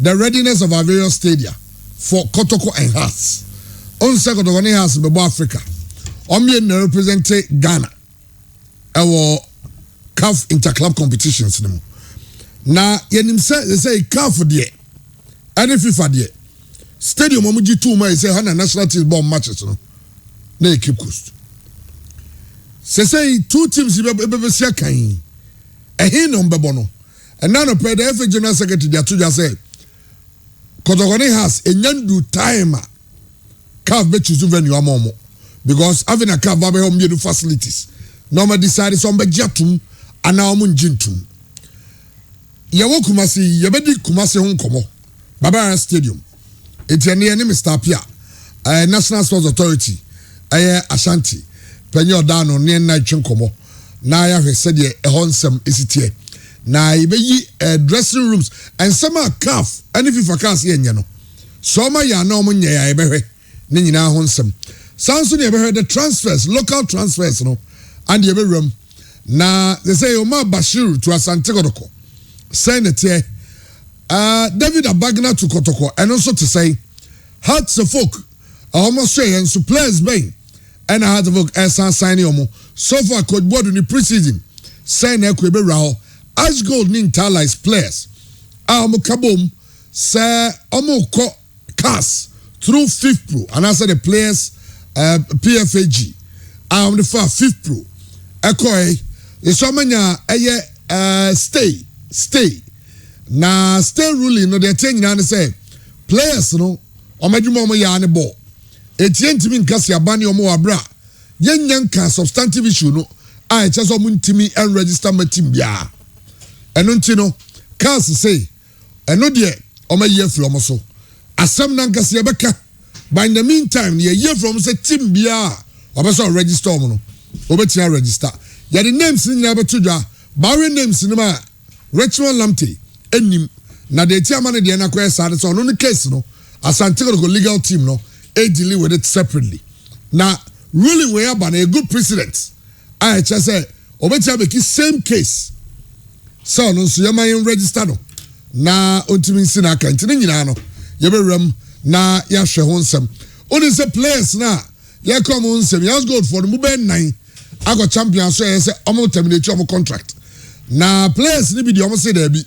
the readiness of our various stadia for Kotoko and Hearts. On second of any house in Africa. Omien represent Ghana. Our CAF interclub competitions. Now, yenim say CAF there. And FIFA there. Stadium omuji 2 months say Hana national team bomb matches no. Na keep coast. Say 2 teams be sia kan. Ehin no mbebo no. And now the FA General Secretary there to just say Kotokone has a nyandu time CAF be choose venue amomo because having a CAF be home new facilities. Normal decided some be jatum ana omu njintum. Yawo Kumasi yebedi Kumasi hon komo. Baba Stadium. Etienne ni Mr. Apia. National Sports Authority. Ashanti. Penyo dano ni na twenkomo. Na ya hwese de ehonsem esitie. Na ibeyi dressing rooms and some are CAF and if you forecast yenye no. So ma ya na omo nya ya ebehwe ni nyina honsem. Sounds ni ebehwe the transfers, local transfers no. And the room. Na they say Omar Bashir to Asante Kotoko. Saying it here. David Abagna to Kotoko and also to say Hearts of Folk almost say and so players bay and I had to vote as signing omo. So far could board in the preseason. Saying Ekwebe Rao as gold nin tallies players. Kabum say omo ko cast through 5th Pro and I said the players PFAG. The far 5th Pro. Ekoe is so many stay. Na stay ruling no they change na say players no omadwuma mo ya ne ball. Etientimi nkase abani omo abra. Yenyanka substantive issue no I just omo ntimi and register my team bia. Eno nti no cars say eno de omo ye from so. Asem na nkase ebeka. But in the meantime ye year from say team bia obeso register omo no. Obetia register. Ya the names ni na betudwa. Barry names ni ma Richmond Lamptey enim na de tiama ne de na kwa sa so no case no Asante Kotoko legal team no deal with it separately. Now ruling we have a good precedent. I just say obetia be same case. So no so yama register no. Na ontimi sina kan tini nyina no. Ye be ram na ya hwe ho nsem. Oni say players na ya come on nsem ya go for the mobile 9 I got champion so say omo terminate omo contract. Na players ni bi de omo say there bi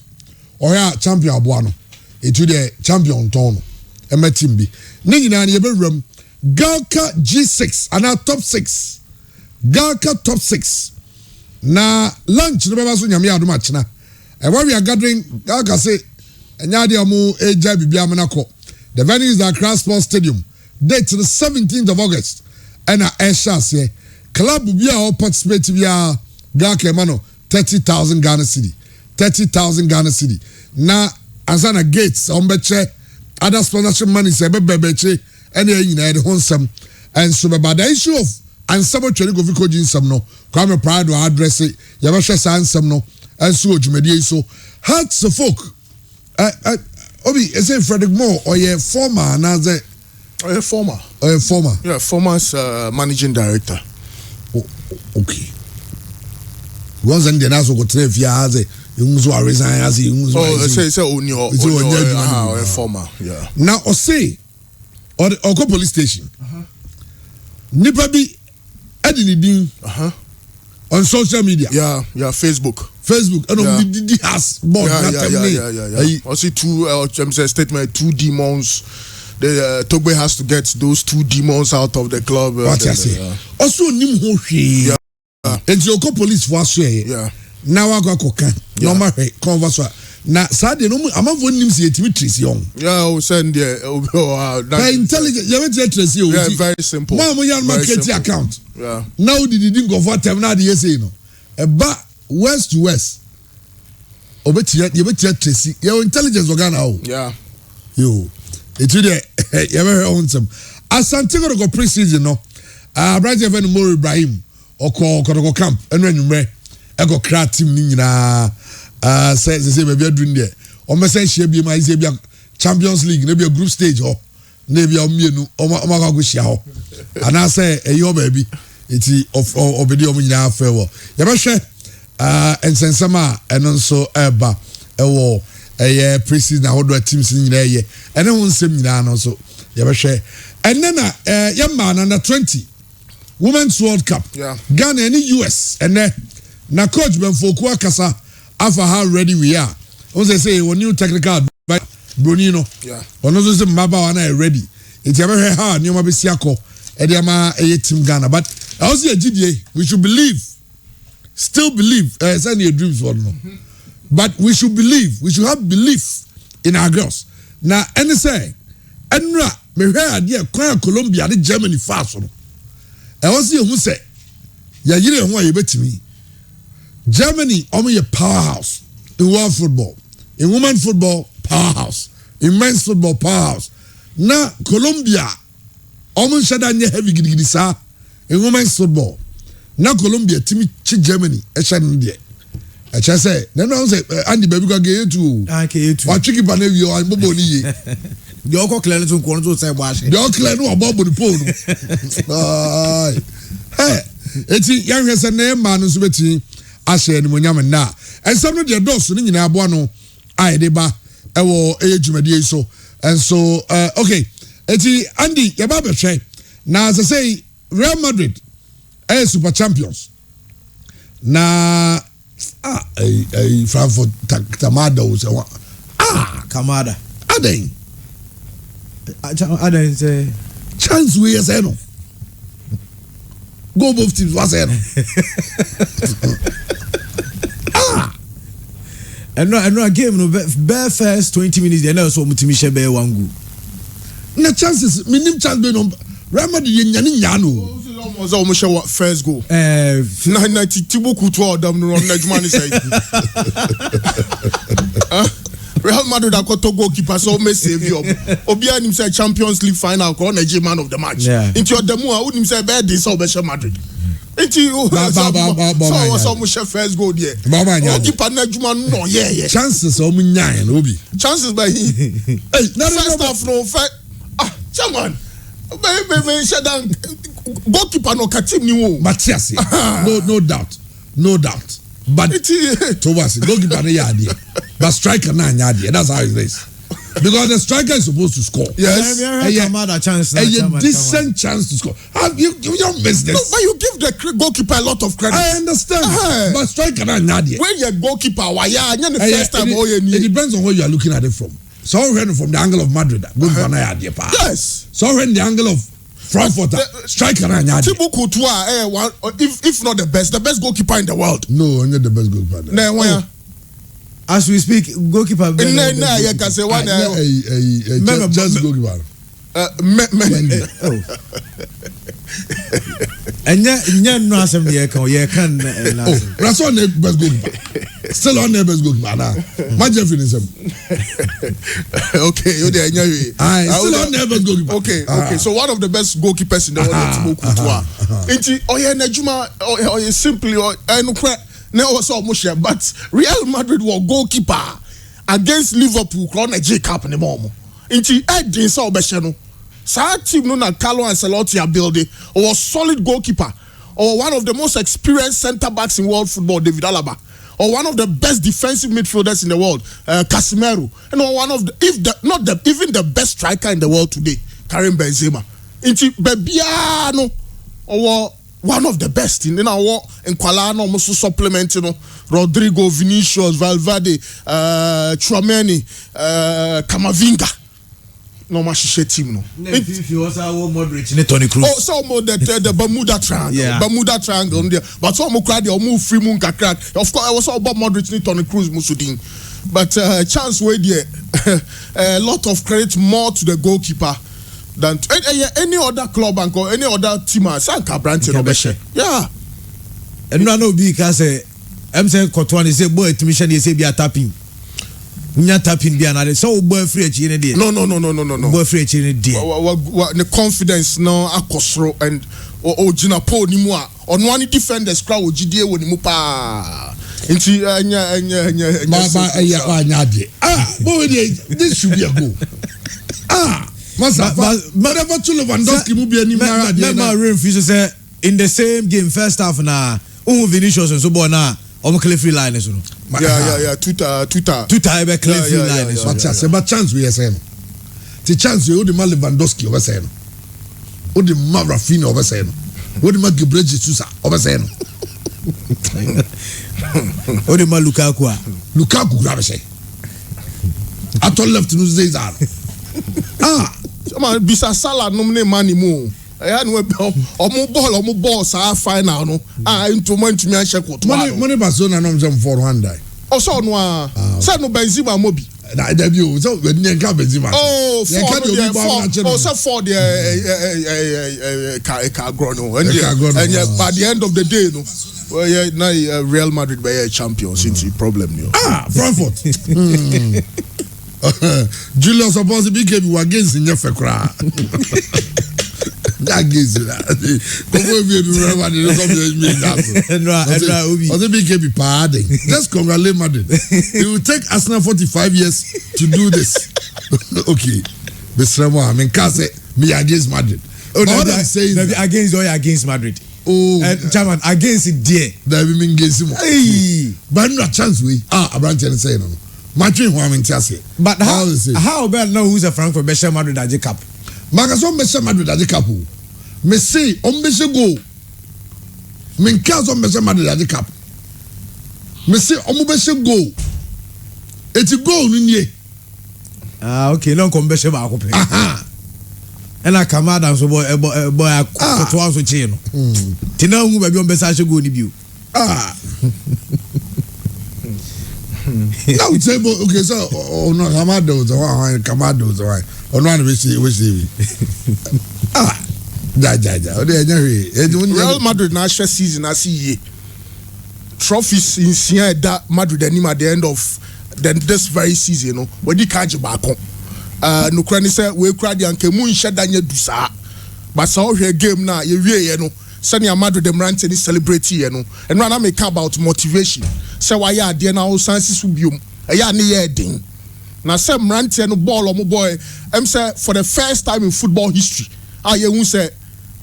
or ya champion aboa no etu de champion ton no e ma team bi ni nyina na ye be ram Galka G6 and top 6 Galka top 6 na lunch no baba so nyame adoma chena e where we are gathering Galka say enya de omo eja bibia menako the venue is the Accra Sports Stadium date the 17th of August and Aishas here club bia all participate bia Galka mano 30,000 Ghana cedi 30,000 Ghana cedi na azana gates on beche other sponsorship money say bebeche and you know the honsam and so but the issue of and some training go viko jinsam no come proud to address it you have share ansam no and so jumedi so Hearts of Folk obi is it Frederick Moore or your former na say former yeah former managing director okay once and then also go trade via as Unzo resign as say only former yeah now or say or go police station nipa bi edini din on social media yeah Facebook and did has board yeah also two statement 2 demons the Togbe has to get those 2 demons out of the club what I say also nim ho hwe and you go police for us yeah now I go kokan no ma converse na sad no amafo nim se etimi trace young yeah o send there intelligent you want to trace you yeah very simple mama yan market account yeah now didn't go for time na dey say no eba west to west obetia you betia trace your intelligence organ now yeah yo etu dey you be on some Asante Kotoko preseason no Bright Even More Ibrahim oko Kotoko camp enu enumre ego kra team ni nyina say baby adun there o me say hia bi ma say bi Champions League na bi group stage ho na bi o mienu o ma go hia ho ana say eyo baby iti of obedi o nyina afa wo ye be hwe ensensama eno nso eba ewo pre-season ahodo teams nyina ye ene ho nsem nyina no so ye be hwe ene na ye man under 20 Women's World Cup. Yeah. Ghana and US and na coach Benfoku akasa afa how ready we are. On say one new technical by Brunino. Yeah. On also say Maba wana ready. It's a very hard new mabe siako ediama team Ghana but I also a GDA we should believe still believe send your dreams for no. But we should believe we should have belief in our girls. Now any say enra me hwe ade kwan Colombia de Germany fast no. I was here who say, "Ya yire ho aye betimi." Germany, a powerhouse in world football, in women's football, powerhouse, in men's football, powerhouse. Na Colombia, shada nye heavy gidi sa in women's football. Na Colombia, timi chi Germany, eshan ndie. Echa say, no say, Andy baby go get you too. Wa chiki pa na wi o bobo ni ye. The Oko Clan to Quanto say wash. The Oko Clan no about the phone. Hey, eti young has a name man who's betting Asher and Munyam na. And some of their doors in Abuano, I deba, ewo age media so. And so, okay, eti Andy, Yababa Che. Now, as I say, Real Madrid, super champions. Na, Frankfurt Tamada was Kamada. Adeng. I don't say chance we as no. Go both teams was no. And no game no bare first 20 minutes then so mutimi shebe wangu. Na chances minim chance be no Real Madrid nyano. Was almost our first goal. 90 Tibu Kutu Adam no Najman say. Real Madrid are got to goalkeeper so may save you. Obia himself Champions League final call Nigeria man of the match. Into your demo who himself bad this so Madrid. Into you so almost first goal there. Goalkeeper Najman no yeah. Chances o munyan obi. Chances by he. Hey, first half no first chairman. Baby shut down goalkeeper no katim ni wo. Matias. No doubt. But Thomas, goalkeeper na yadi. But striker na yadi. That's how it is. Because the striker is supposed to score. Yes. A decent chance to score. You don't miss this. No, but you give the goalkeeper a lot of credit. I understand. But striker na yadi. When your goalkeeper, the first time it depends on where you are looking at it from. So from the angle of Madrid, yes. So when the angle of Frankfurt, striker na yadi. Thibaut Courtois, if not the best goalkeeper in the world. No, not the best goalkeeper. No, as we speak, goalkeeper. You can say one. Just goalkeeper. And no assembly you can. That's one the best goalkeeper. Still on the best goalkeeper now. Imagine finishing. Okay, you there? Still on the best goalkeeper. Okay. So one of the best goalkeepers in the world, Thibaut Courtois. Nejuma, simply no also Musha, but Real Madrid was goalkeeper against Liverpool. Crown a J Cup in the moment. Inti Edin saw Beshano. Sa team no na Carlo Ancelotti are building or solid goalkeeper or one of the most experienced centre backs in world football, David Alaba, or one of the best defensive midfielders in the world, Casemiro, and one of the even the best striker in the world today, Karim Benzema. Inti Bebiano or one of the best in our in Kuala almost supplement, Rodrigo, Vinicius, Valverde, Tchouaméni, Camavinga. No mashishe team no. If you also Modric, Toni Kroos. Oh, so the Bermuda Triangle, Bermuda Triangle there. But so mo crowd move free moon crack. Of course, I was all about Modric, Toni Kroos, Musudin. But chance way there, a lot of credit more to the goalkeeper than any other club and any other team. Sanka Brantin Obeshe. Yeah. And no because I'm saying Kotwani say boy to mission say be a tapping. Nya tapping be another so boy free in there. No. Boy free in there. The confidence no akosro and Jina Po ni mu a on one defenders crowd GDA woni mu pa. Nti boy this should be a goal. Whatever to Lewandowski mu be any Remember refuse say in the same game first half na Vinicius and so boy na Omo clear free line so no. Yeah. Tuta ebe clear free line so. But say but chance we say no. The chance we the Lewandowski over say no. O the Rafinha over say no. O the Gabriel Jesus over say no. O the Lukaku grab say. At all left no say that. Man bisa Salah nomne mani mu. I no omo ball sa final no. Into man to me an check what. Money Barcelona no jam 400. O so no say no Benzema mobi. Na debut so we dey can Benzema. Oh, for the car grow no. And by the end of the day no. Well, yeah, now Real Madrid be champions into problem no. Frankfurt. Julius supposed to be keeping against in your fekra. That gives it. Come on, be remember the something. Just congratulate Madrid. It will take Arsenal 45 years to do this. Okay, Mr. I mean, can't say me against Madrid. Oh, what I'm saying against or against Madrid. Oh, German against it, dear. That we mean against him. Hey, but no chance we. A branch and say no. Madrid, who I'm in Chelsea. But how about now? Who's a Frankfurt Besha Madrid at the cup? Magason Besha Madrid at the cup. Messi, Besha go. Minkas on Besha Madrid at the cup. Messi, Besha go. It's a goal in ye. Okay, no come Besha Bacope. Aha. And I come out and so boy, I to us with chain. Tina, who may be on Besha go in you. Now say okay so no Kamado the one Kamado the one on one which Real Madrid national season I see trophies in Sia that Madrid at the end of this very season you know when the catch back no crani say we crowd and kemu insha danye do sa but so here game now you know senior Madrid them rant any celebrate you know and when I make about motivation say why ya there now senses will be ya ni ye ding na say rant no ball or boy say for the first time in football history you say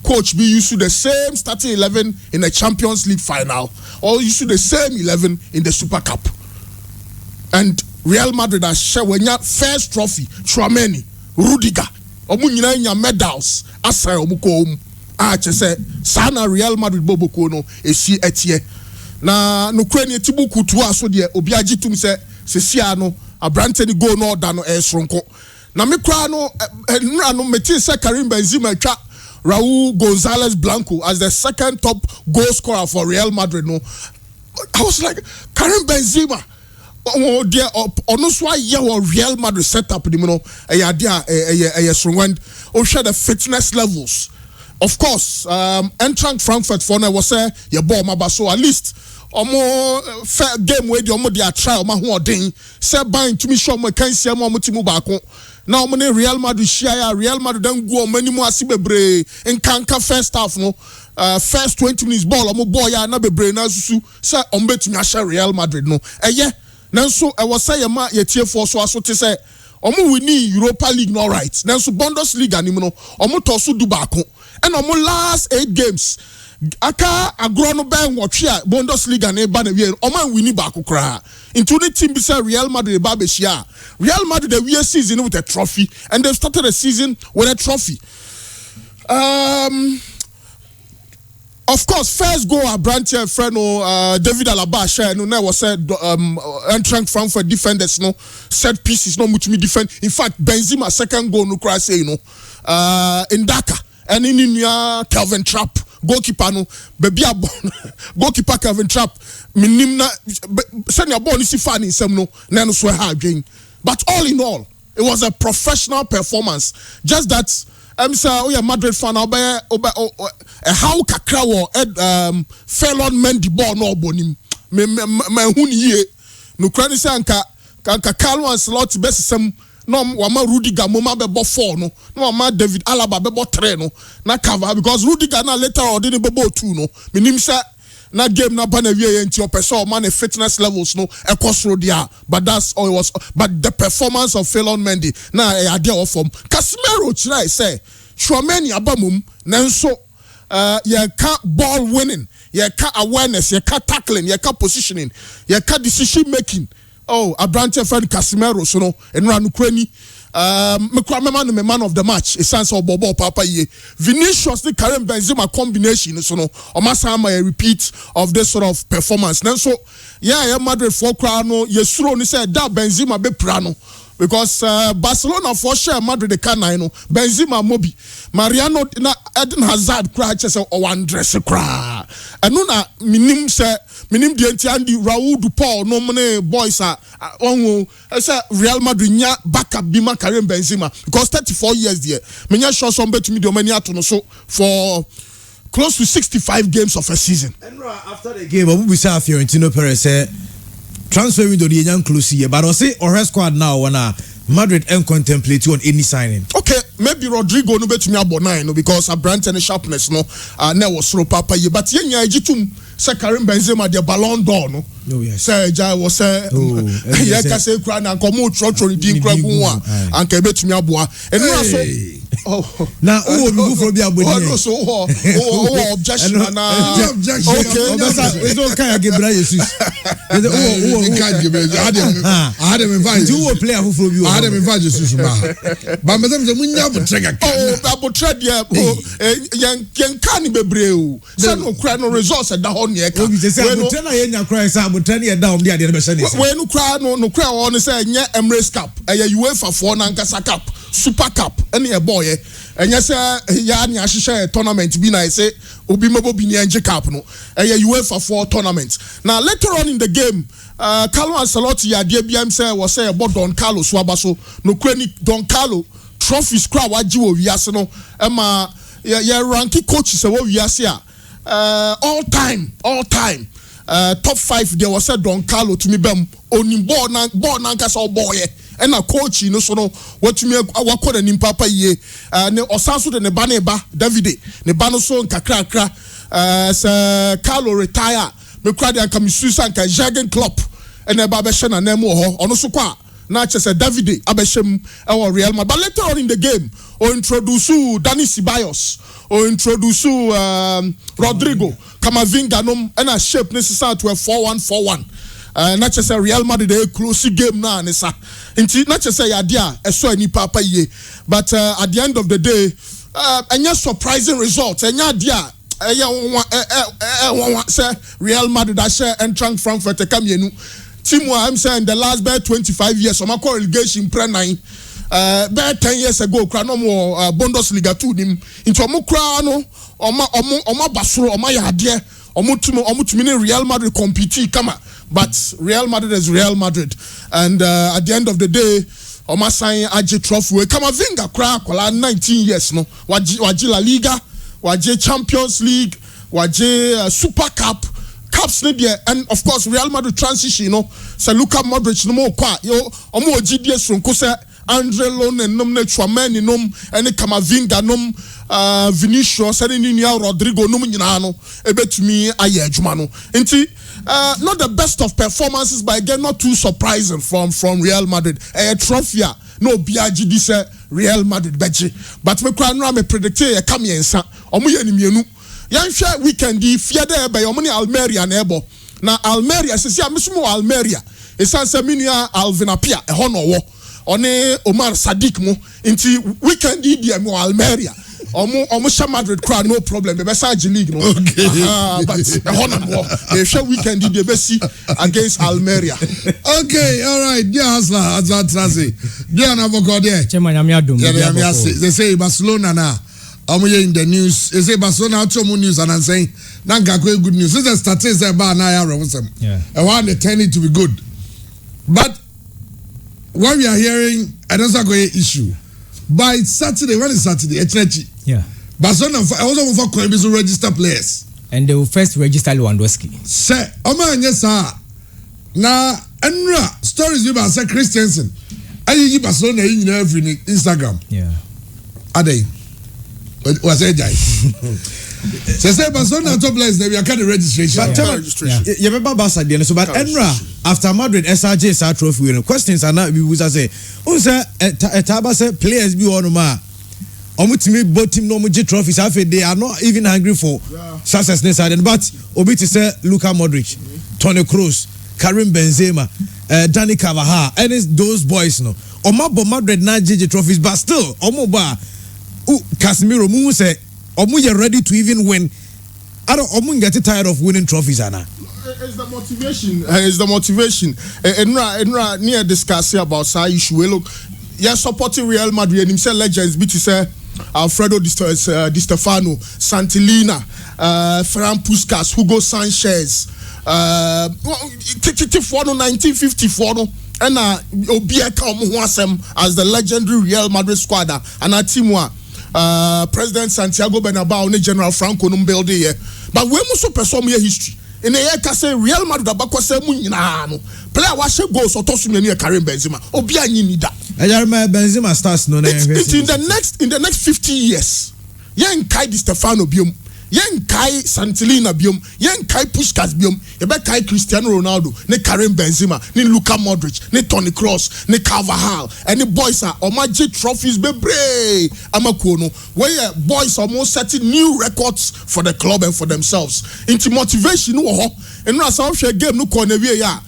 coach be used to the same starting 11 in the Champions League final or used to the same 11 in the Super Cup and Real Madrid has share when ya first trophy Tchouaméni Rudiger omu nyina nya medals asa omu ko say sana Real Madrid boboko no esi etie na no kwani tibuku to aso de obi agitum say sesia no abrante ni goal no da no esronko na me kra no nra no meti say Karim Benzema twa Raul Gonzalez Blanco as the second top goal scorer for Real Madrid no I was like Karim Benzema oh dear ono so aye Real Madrid setup ni no e dia e strong o share the fitness levels. Of course, entrant Frankfurt for now was say your ball maba so at least fair game where the dia try ma ho odin say bind to me show mo kan sia mo timu baako now mo Real Madrid share Real Madrid dan go mani mu ase bebre nkanka first half no first 20 minutes ball ball ya na bebre na susu say betumi a Real Madrid no eye nanso e was say ma ye tie for so aso te say winning Europa League no right nanso Bundesliga ni no toso du baako and last 8 games aka agro no ben wotwe a Bundesliga na ba na wie winning baako kra into the team be say Real Madrid ba be shia Real Madrid the year season with a trophy and they started the season with a trophy of course first goal a branch friend David Alaba share no na was said entrant Frankfurt defenders no set pieces no much me defend in fact Benzema second goal no cry say in Dhaka and in Calvin Trapp goalkeeper no baby goalkeeper Calvin Trapp minim na send your ball ni si fan in sem no na no so ha adwen but all in all it was a professional performance just that say Madrid fan how kakra wo Fallon Mendy ball no bonim me hu ni ye no kra ni say anka Carlo Ancelotti best sem no wama Rudiger moma bebo 4 no wama David Alaba bebo 3 no na cover because Rudiger na later on didn't bebo 2 no minim say na game na ba na wie enti opeso man the fitness levels no ekosro dia but that's all it was but the performance of Fallon Mendy na ade of form Casemiro try say Tchouaméni abamum nanso yɛka ball winning, yɛka awareness, yɛka tackling, yɛka positioning, yɛka decision making. Oh, Abrante friend Casemiro so no enra no krani me man of the match a sense of bobo papa ye Vinicius the Karim Benzema combination so no omasama a repeat of this sort of performance. Then so yeah Madrid for crowd no yesuro ni say that Benzema be prano because Barcelona for sure Madrid the can no Benzema mobi Mariano na Eden Hazard cry chese o one dress cry eno na minim di enti andi Raul Paul no mane boys are on say Real Madrid nya backup bima Karim Benzema because 34 years there menya sure some bet me the many ato no so for close to 65 games of a season. And after the game Abu Bisa Fiorentino Perez said transfer window the young close here but I say or her squad now wanna Madrid and contemplate on any signing. Okay, maybe Rodrigo no bet me about 9 no because Abrante and sharpness no na was slow papa ye but yenya ejitum say Karim Benzema the Ballon d'Or no. Oh yes. Say ja was say yeah ka say kra na komo trotro di kra gun wa anka bet me aboa. Enu so oh na oh we go for be abodi. Oh no so objection na objection. Okay, it's okay Gabriel Jesus. Oh can't give me I had him invite you player who from you. I had him invite Jesus ba. Ba me say munya botrega. Oh abotre dia yen kan bebre o. Say no kra no results da ho ne e ka. We say abotre na yenya kra say abotre na down there dey be say this. We no kra no kra o no say nye Emirates Cup. UEFA for na nkasa cup. Super Cup any a boy and say ya ni ahihye tournament bi na say obi mabo bi ni enje cup no UEFA for tournament. Now later on in the game Carlo Ancelotti ya de biam say was say about Don Carlo so abaso no kwani Don Carlo trophies kra waji wo wiase no e ma ya ranky coach say wo wiase all time top 5 there was said Don Carlo to me bem oni ball na nkasa boy and a coach no so no what me akọ na nimpa pa ye ne osanso de ne ba Davide ne ba no so nkakrakra Carlo retire me kra de anka misusa anka Jurgen Klopp and e ba be hye na na mu ho ono so kwa na chese Davide abeshem e Real Madrid. But later on in the game or introduce Dani Ceballos or introduce Rodrigo Camavinga nom and a shape necessary to a 4-1-4-1. Not just a Real Madrid a close game na nesa. Not just a idea a so any papa ye. But at the end of the day, a surprising result. And idea say Real Madrid I share and Frank Frankfurt come yenu. Team I'm saying the last 25 years, I'm a relegation pre 9. 10 years ago, no more Bundesliga 2 nim into Mokrano Oma Basro, Oma Yadia, Omutumini Real Madrid compete, come but Real Madrid is Real Madrid, and at the end of the day, Oma sign AJ Trophy, Camavinga crack, 19 years, no, Waji La Liga, Waji Champions League, Waji Super Cup. Cups and of course Real Madrid transition, you know, so Luka Modric no more kwa yo omo GDS from Kose Andre Lone and nom ne Chouameni nom and Camavinga nom Vinicius and Rodrigo nom nyina no ebetumi aye adwuma no enti not the best of performances but again not too surprising from Real Madrid trophy no biaji this Real Madrid beji but me kwa no me predict e kam yensa omo ye nimienu Yansha weekend di fiade by omni Almeria nebo na Almeria sisi amisumo Almeria esanse minia Alvin Apia e hono wo one Omar Sadiq mo inti weekend di mo Almeria omo sha Madrid crowd no problem be Sarge league no okay but e hono wo e sha weekend di be see against Almeria. Okay, all right, yeah, Hasla Transi dia na voko there chema nyame adom they say Barcelona na in the news, they say Barcelona news and I'm saying, good news. This is statistics about yeah. I want the turning to be good. But what we are hearing, another issue. By Saturday, when is Saturday? Yeah. Barcelona also for Karim to register players. And they will first register Lewandowski. Sir, yes, sir. Now, Enra stories about Sir Christensen. I give Barcelona in every Instagram. Yeah. Are they? Was it guy? So say Barcelona top players they are kind of registration. But you remember Barca again. So but Enra after Madrid SRJ start trophy winning questions are not we was say. Oh sir, Taba say players be on ma. Omutimi both team no muji trophies. They are not even hungry for success this side. But Obiti say Luka Modric, Toni Kroos, Karim Benzema, Dani Carvajal, and those boys no. Omabo Madrid na JJ trophies, but still Omoba Casemiro mu say Omu you ready to even win. I don't Omu get tired of winning trophies, Anna. It's the motivation. It's the motivation. Enra near discussing about side issue. Look, you're supporting Real Madrid and himself legends. Be to say Alfredo Di Stefano, Santilina, Ferran Puskas, Hugo Sanchez. 1954 and Obia Kamuasem as the legendary Real Madrid squad and our team President Santiago Bernabeu and General Franco Numbelde. But we must perform your history. In the year say Real Madrid abakwa say munyina no player wa she goals otosu me Karim Benzema obi anyi ni da Benzema starts no it's in the next 50 years yen kai Di Stefano biom yen kai Santilina biom yen kai Puskas biom ye be kai Cristiano Ronaldo ne Karim Benzema ne Luka Modric ne Toni Kroos ne Carvajal and the boys are omaje trophies bebre amakuo no where boys almost setting new records for the club and for themselves into motivation no ho and na some share game no corner we ya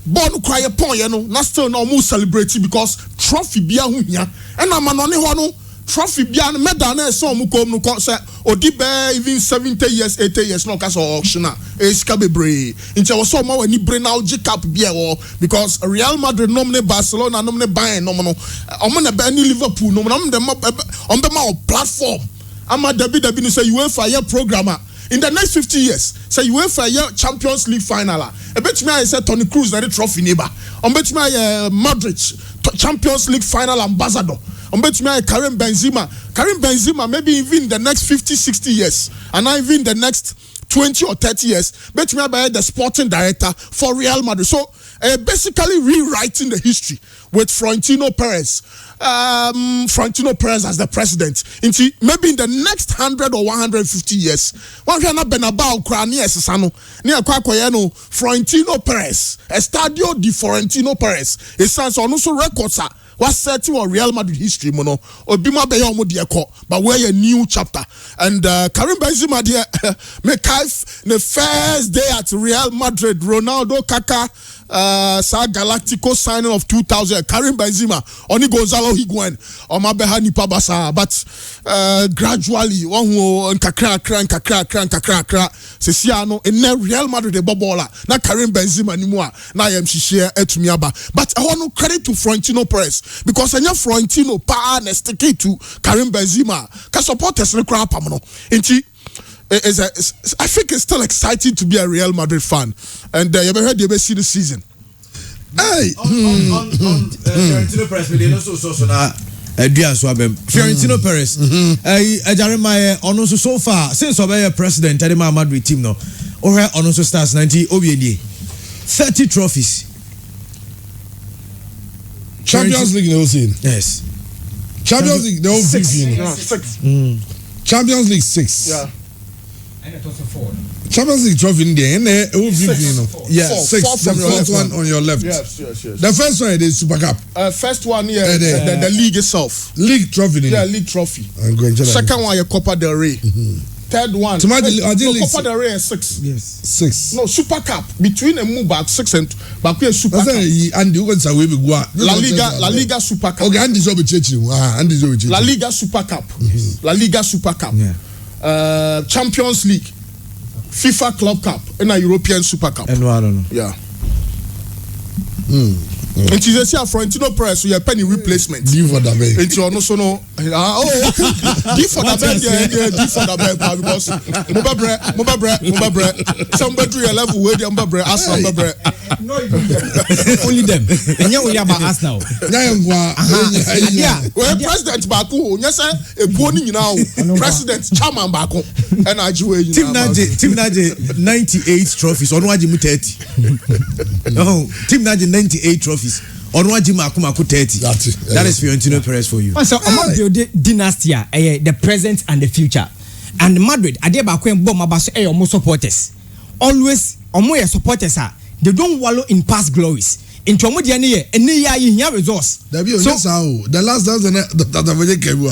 ball no cry upon you no na still no more celebrate because trophy bia ho hia and na manone ho no trophy bia no medal na so mu kom no say odi be even 70 years 80 years no case auction e ska bebre into was so ma wani brain now G cap bia wo because Real Madrid nomne Barcelona nomne Bayern no no omo na be ni Liverpool no no dem on be ma platform ama debi no say UEFA year programmer in the next 50 years say UEFA year Champions League final e bet me I say Toni Kroos na the trophy neighbor on bet me Madrid Champions League final ambassador on bet me Karim Benzema maybe even the next 50-60 years and even the next 20 or 30 years bet me by the sporting director for Real Madrid. So basically rewriting the history with Florentino Perez as the president into maybe in the next 100 or 150 years one can Bernabeu Crania Sano near Quacoyano Florentino Perez Estadio di Florentino Perez it sounds also records was set to Real Madrid history mono Obima Beyomo diako but we're a new chapter and Karim Benzema dear the first day at Real Madrid Ronaldo Kaka Sa Galactico signing of 2000 Karim Benzema Oni Gonzalo Higuain Omabeha Nipa Basa but gradually one who kakra Sesiano in Real Madrid the bobola na Karim Benzema ni mua na yam share etumiaba but I want credit to Florentino Perez because anya Florentino pa na stick to Karim Benzema ka supporters ne kra pam no enti I think it's still exciting to be a Real Madrid fan and you ever heard they see the season hey on Florentino Perez we also na Florentino Perez Jeremiah on so far since obey president at the Madrid team no or on also starts 90 OBND 30 trophies Champions League no scene yes Champions League no 6 Champions League 6 yeah and it was a 4 Champions League trophy in there and yeah 6 the fourth one on your left yes the first one is Super Cup first one here the league itself league trophy league trophy second one Copa del Rey third one Copa del Rey 6 yes 6 no Super Cup between a move back 6 and back here Super Cup and you say we go La Liga Super Cup okay and this over church La Liga Super Cup La Liga Super Cup Champions League FIFA Club Cup and a European Super Cup and I don't know yeah and she says Florentino Perez so your penny replacement D for the bed and you also know D for the bed D for the bed because Mobile somebody a level where the Mobile Arsenal only them and you about us now yeah well president Baku you say a boni now president chairman Baku and I team Naje 98 trophies on waji mu 30 no team Naje 98 trophies on waji maku 30 that is Florentino Perez for you so I'm build dynasty the present and the future and Madrid ade ba kwen bomb abaso omo supporters always omo your supporters are they don't wallow in past glories into omo de ne ye ene ya hia resource so the last dance that the kebu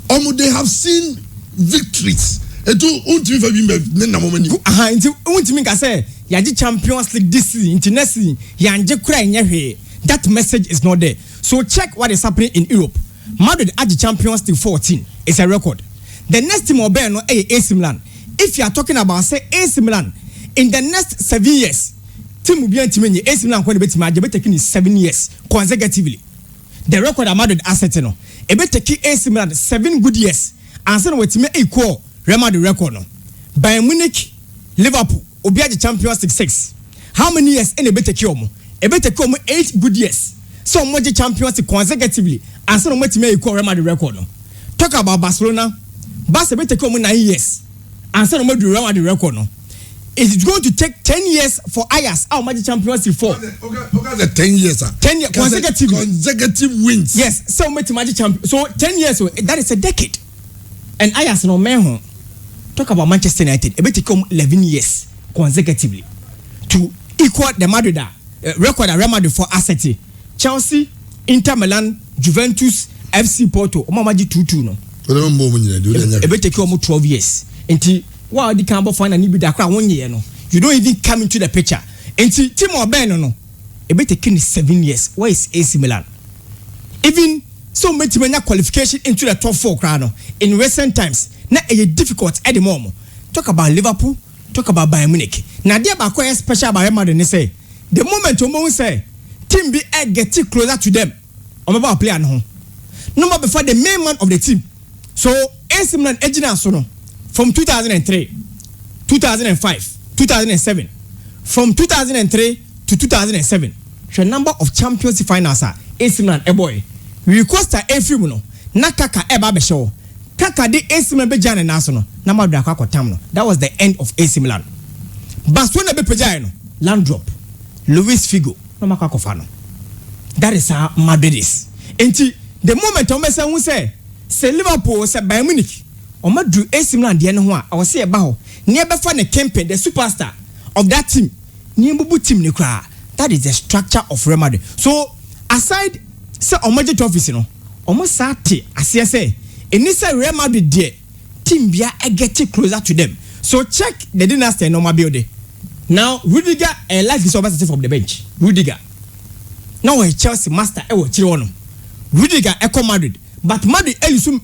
They have seen victories. Etu untimi fa bi me na mo mani. Aha, nti untimi ka say yaji Champions League this season, nti next season yanje kura enye hwe. That message is not there. So check what is happening in Europe. Madrid at the Champions League 14 is a record. The next team obe no AC Milan. If you are talking about say AC Milan in the next 7 years, team will be anti AC Milan when bet ma be taking 7 years consecutively. The record Madrid asset no. E be taking AC Milan 7 good years. And say no wetin me equal Real Madrid record no. Bayern Munich, Liverpool obi at the Champions League 6. How many years any be take omo? E be take omo 8 good years. So much Champions League consecutively. And say no wetin me equal Real Madrid record no. Talk about Barcelona. Barca be take omo 9 years. And say no me do Real Madrid record no. It's going to take 10 years for Ajax. How much Champions League for? Okay, the 10 years. 10 years consecutive wins. Yes, so much champion. So 10 years, that is a decade. And Ajax no man. Talk about Manchester United. It will take 11 years consecutively to equal the Madrid record Real Madrid for asset. Chelsea, Inter Milan, Juventus, FC Porto. Omamaji 2-2 no. It will take 12 years. Until wow, the Campbell find a need that 1 year no. You don't even come into the picture. Until Timo Ben no. It be taking 7 years. Where is AC Milan? Even so many qualification into the top 4 crowd in recent times. Now it's difficult at the moment. Talk about Liverpool, talk about Bayern Munich. Now there about quite special about Madrid say the moment you say team be getting closer to them. I'm about player no. Number before the main man of the team. So AC Milan engineer so from 2003, 2005, 2007. From 2003 to 2007, the number of Champions League finals are AC Milan boy. We costa every no. Na kaka eba be show. Kaka de AC Milan be jana na so no. Na ma do akwa tam no. That was the end of AC Milan. Barcelona be pejai no. Land drop. Luis Figo no makwa kofa no. That is how Madrid is. Enti the moment o mesa hu say Liverpool say Bayern Munich o ma do AC Milan de ne ho a o say e ba ho. Ne be fa ne Kempe the superstar of that team. Ni mbubu team ni kra. That is the structure of Real Madrid. So aside say omoje trophies no, omo sate ase say enisa Real Madrid there team bia get closer to them. So check the dynasty normal build. Now Rudiger like this over from the bench. Rudiger. Now we Chelsea master e wo chire wono. Rudiger echo Madrid. But Madrid Elisu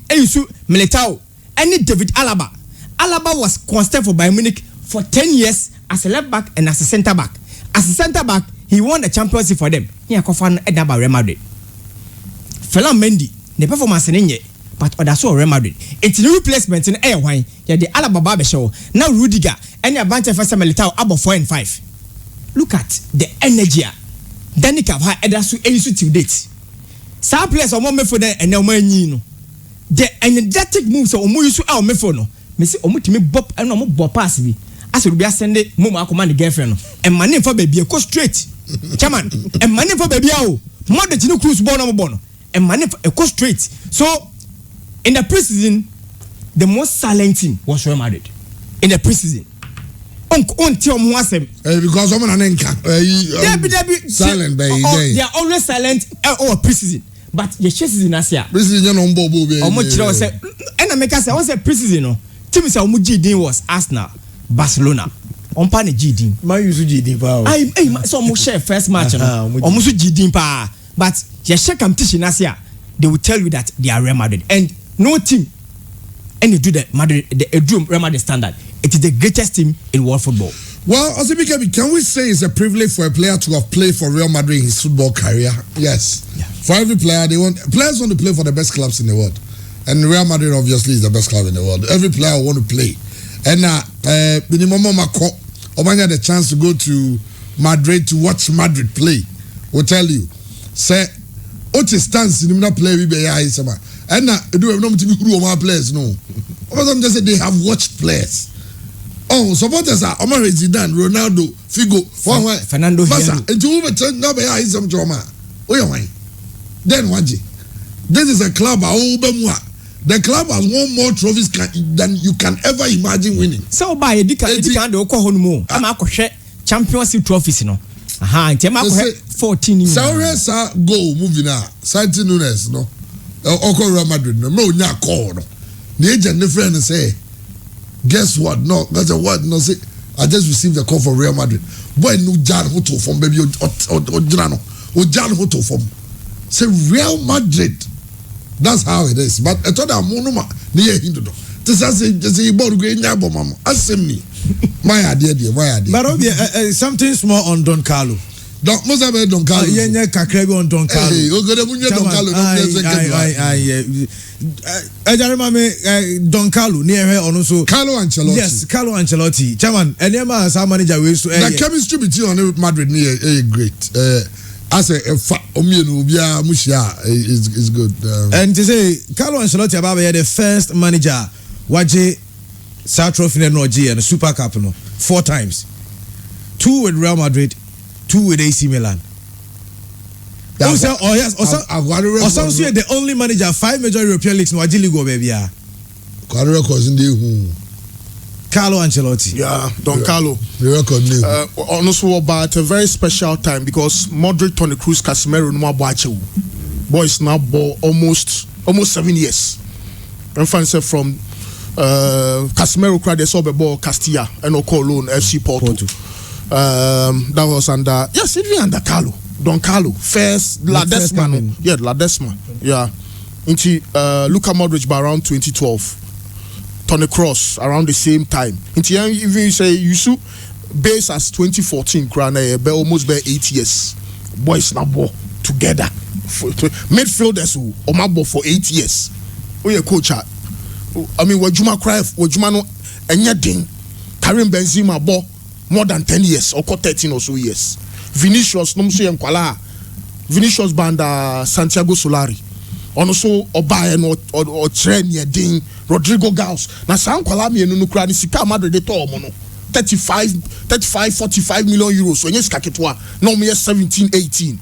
Militao any David Alaba. Alaba was constant for Bayern Munich for 10 years as a left back and as a center back. As a center back, he won the Champions League for them. He akofan edaba Real Madrid. Ferland Mendy, the performance in ye, but odaso Real Madrid. It's new replacement in air wine. Yeah, the Alaba Barber show. Now Rudiger and your bunch of Militao above 4 and 5. Look at the energy. Danica ha edasu elisu till date. Some players are more for them and no money. The energetic moves are almost our mefono. Messi omutimi bop and no bop pass me. As we be sending mama command the girlfriend and my name for baby go straight. Chairman and my name for baby oh more than no cruise bono and my name for go straight. So in the preseason the most silent team was Real Madrid. In the preseason. On tell me because someone silent by they are always silent or preseason. But the season as here. Preseason on Bobo. How much you say? And I make us say, I was a preseason no. Team say omu GD was Arsenal, Barcelona. On pan GD. Man use GD pa. So omu share first match no. Omu su GD pa. But the share competition as here, they will tell you that they are Real Madrid and no team. And you do the Madrid, the Real Madrid standard. It is the greatest team in world football. Well, Osibike, can we say it's a privilege for a player to have played for Real Madrid in his football career? Yes. Yeah. For every player, players want to play for the best clubs in the world. And Real Madrid obviously is the best club in the world. Every player want to play. And minimum Obama had the chance to go to Madrid to watch Madrid play. Will tell you, say, Oche stance in the play we be and do have no players no. Some just say they have watched players. Oh, supporters are Omar Zidane, Ronaldo, Figo, Fernando Massa. And to overturn now by some drama. Then Waji. This is a club. The club has won more trophies than you can ever imagine winning. So by a decade, I'm a Champions League trophies, no. Aha, 14 years. Sauresa go moving now. Santi Nunes, no. oko Real Madrid no nya call no the agent the friend say guess what no that's a what no say I just received a call from Real Madrid boy no jan hoto from baby ojina no o jan hoto from say Real Madrid that's how it is but I thought that monoma near hindu no this say ball go nya bom am asem my idea but something small on Don Carlo. Don't most of it Don Carlo. Yeah, kakrebi on Don Carlo. Hey, ogede munye Don Carlo. Don Carlo near her on also. Carlo Ancelotti. Yes, Carlo Ancelotti. Chairman, and Emma as our manager we so. The chemistry between on Madrid near great. As a omienu bia mushia is good. And to say Carlo Ancelotti about the first manager waje South Trophy and the Super Cup no 4 times. 2 with Real Madrid, 2 with AC Milan. The only manager 5 major European leagues no League baby. Carlo Ancelotti. Yeah, Don Carlo. The record also about a very special time because Madrid, Toni Kroos, Casemiro, no more boys now ball almost 7 years. And fancy from Casemiro cried they saw the ball Castilla and Okolon FC Porto. That was under even under Carlo. Don Carlo first Ladesma. Yeah, Ladesma. Yeah. Into Luka Modric by around 2012. Toni Kroos around the same time. Into even say you should base as 2014 almost by 8 years. Boys now ball together. Midfielders who Omabo for 8 years. We a coach. I mean, Wajuma cry, Wajuma no, and yet Karim Benzema ball more than 10 years or 13 or so years. Vinicius, Nomsi and Kuala, Vinicius banda Santiago Solari, also Obayan or Trenia Ding, Rodrigo Gaus. Now, San Kuala, and Nukrani Sika Madrid de Tomono 45 million euros. When yes, Kaketwa, no mere 17, 18.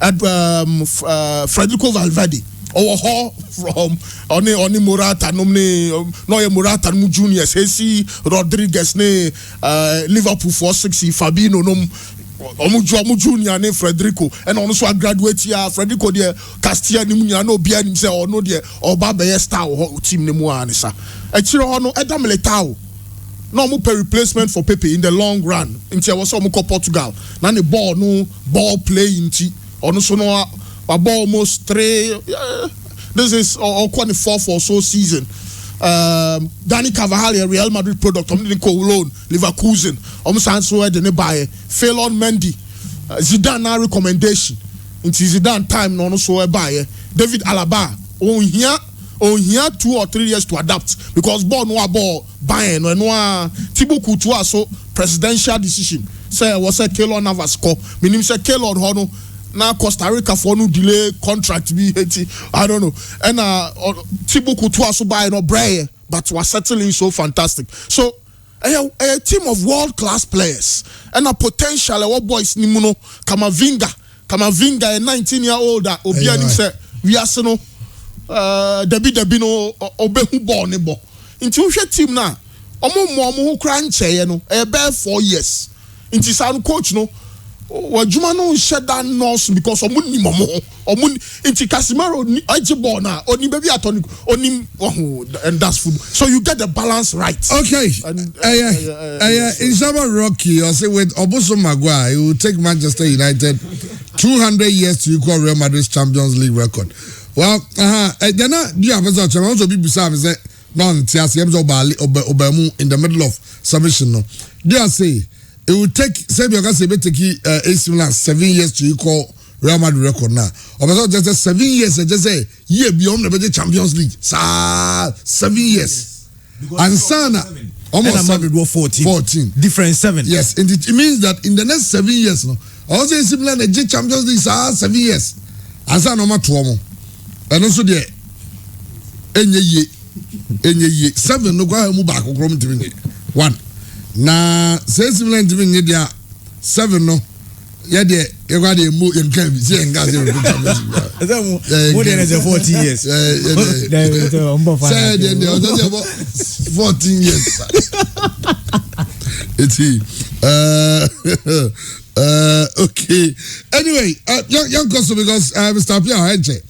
At Federico Valverde. Or from Oni Morata, Noye Morata, Junior, Hesi, Rodriguez, Liverpool 460, Fabino, Omu Junior, Federico, and also a graduate here, Federico, dear Castilla, no beer himself, or no dear, or Baba Star, or Team Nemuanisa. A Chirono, Adam Letao. No more replacement for Pepe in the long run. Until I was Portugal. Now the ball playing, or no. About almost 3. This is or 4th or so season. Dani Carvajal, a Real Madrid product. Cologne, Leverkusen. Almost answer the buy. Fail on Mendy. Zidane recommendation. Into Zidane time no so buy. David Alaba. On here 2 or 3 years to adapt because ball no ball buying no Thibaut Courtois so presidential decision. Say was a Keylor Navas score. Meaning say Keylor Hono. Now Costa Rica for no delay contract be I don't know. And Thibaut Courtois so buy no braille, but was settling so fantastic. So a team of world class players and a potential what boys nimuno Kamavinga a 19-year-old Obiani say we are no Debi no obehu ball ne bo. Into team na omo crunch no e be 4 years. Into sound coach no Wajuma no shed that nurse because omuni momo inti Casemiro ajibon na oni baby atoni oni and that's football. So you get the balance right. Okay. In Saba Rocky, I say with Obuso Maguire, he will take Manchester United 200 years to equal Real Madrid's Champions League record. Well, then do you have a chance also be beside say non Tiasi Obemu in the middle of submission no. They say it will take say because they take AC Milan 7 years to equal Real Madrid record now. Or just 7 years just say year beyond the Champions League. 7 years. And Sana almost Madrid were 14. Different 7. Yes, and it means that in the next 7 years no. Also AC Milan the Champions League 7 years. And Sana no matter and also there enye 7 no go mu back from 1. Na AC Milan TV there 7 no yeah there you got the move in can see and gas more than 14 years. Say about 14 years. It's okay. Anyway, young cousin because Mr. Pierre Henche.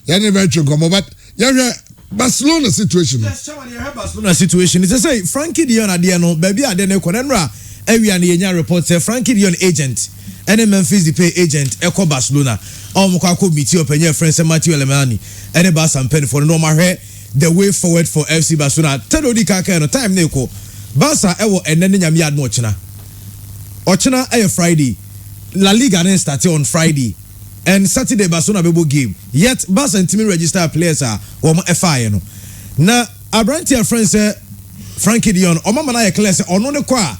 yɛn ne bɛ twɛ nkɔmɔ but yɛhwɛ Barcelona situation. Yes, chairman, you have Barcelona situation. It's a say Frankie de Jong adeɛ no baabi ade ne kɔ nenra ewia ne yenya report say Frankie de Jong agent ɛne Memphis Depay agent ɛkɔ Barcelona ɔmo kɔ akɔ meet ɔpɛnyɛ friend sɛ Matthew Elemani ɛne Barca mpɛn for no mahwɛ the way forward for FC Barcelona tell odi kaka no time ne kɔ Barca ɛwɔ ɛnɛ ne nyame admo ɔkyena ɛyɛ Friday La Liga ne start on Friday and Saturday Barcelona bebo game yet Barca ntimi register players a wɔn ɛfa no na Abrantia friend say Frankie de Jong ɔmo mana yɛ clear say ɔno ne kɔ a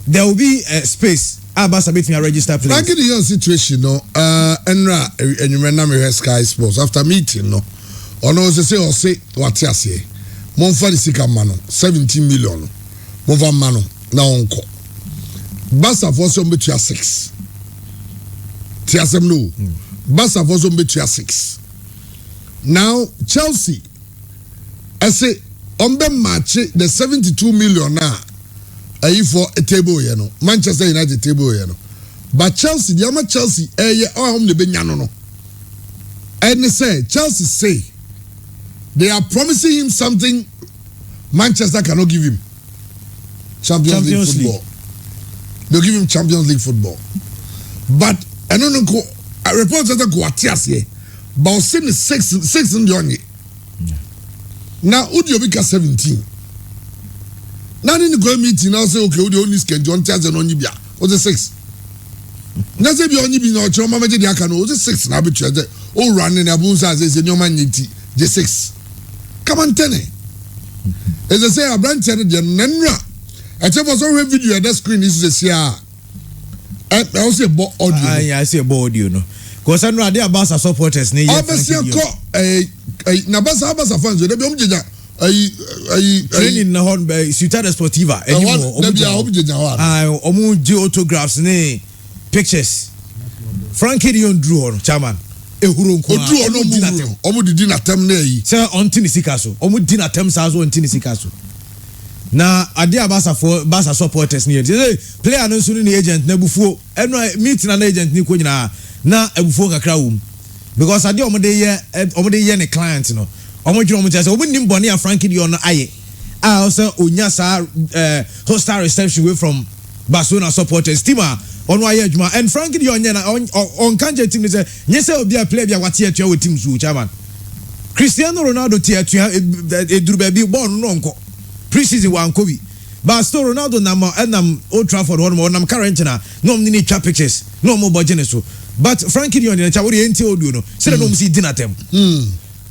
there will be space Barca between register players. Frankie de Jong situation no enra enyume na me Sky Sports after meeting no ɔno say wate ase monfa de sika ma no 17 million monfa ma no na onko Barca for some betua 6 tiasem no Barca for some betua 6 now Chelsea I say on the match the 72 million now for a table you know Manchester United table you know but Chelsea the ama Chelsea home the benyano no and they say Chelsea say they are promising him something Manchester cannot give him Champions League football. They'll give him Champions League football. But I don't know a report that go atias here. But seen 6 in the only. Now Udiobika 17. Now in the go meeting now say okay Udi only can John Tias and Onibia. What's the 6? Now say be only be no choma maji di akano. What's the 6 now be chede. Oh running abunsa says in your man yiti. J6. Come on tell me. As I say a branch and the nenra. I tell you some video at that screen this is a I also about audio. I see about audio no. Because I know they are Barca supporters ne. Obviously na Barca fans they be omjeja training na hon be Ciudad Deportiva anymore. Omu ji autographs ne pictures. Frankie de Jong drew on chairman. Ehuro nko. Omu didi na tem na yi. Say on tinisika so. Omu di na tem sa so on tinisika so. Na adia Barca supporters ni say player no sunu ni agent na bufuo eno meet na agent ni ko nyina na abufuo kakra wom because adia omo de ye ne client no omo dwuro omo say omo nim bone ya Frankie de Jong no aye also onya sa hostile reception way from Barcelona supporters team a ono aye adwuma and Frankie de Jong na on kanje team ni say nyese obi a player bia wate atua we team so chairman Cristiano Ronaldo tie atua eduru ba bi ball no nko pre-season one Kobe but still Ronaldo nam Old Trafford one nam current na no mni twa pictures no mo budget so but Frankie de Jong na cha wo enti audio no say no msi dinner tem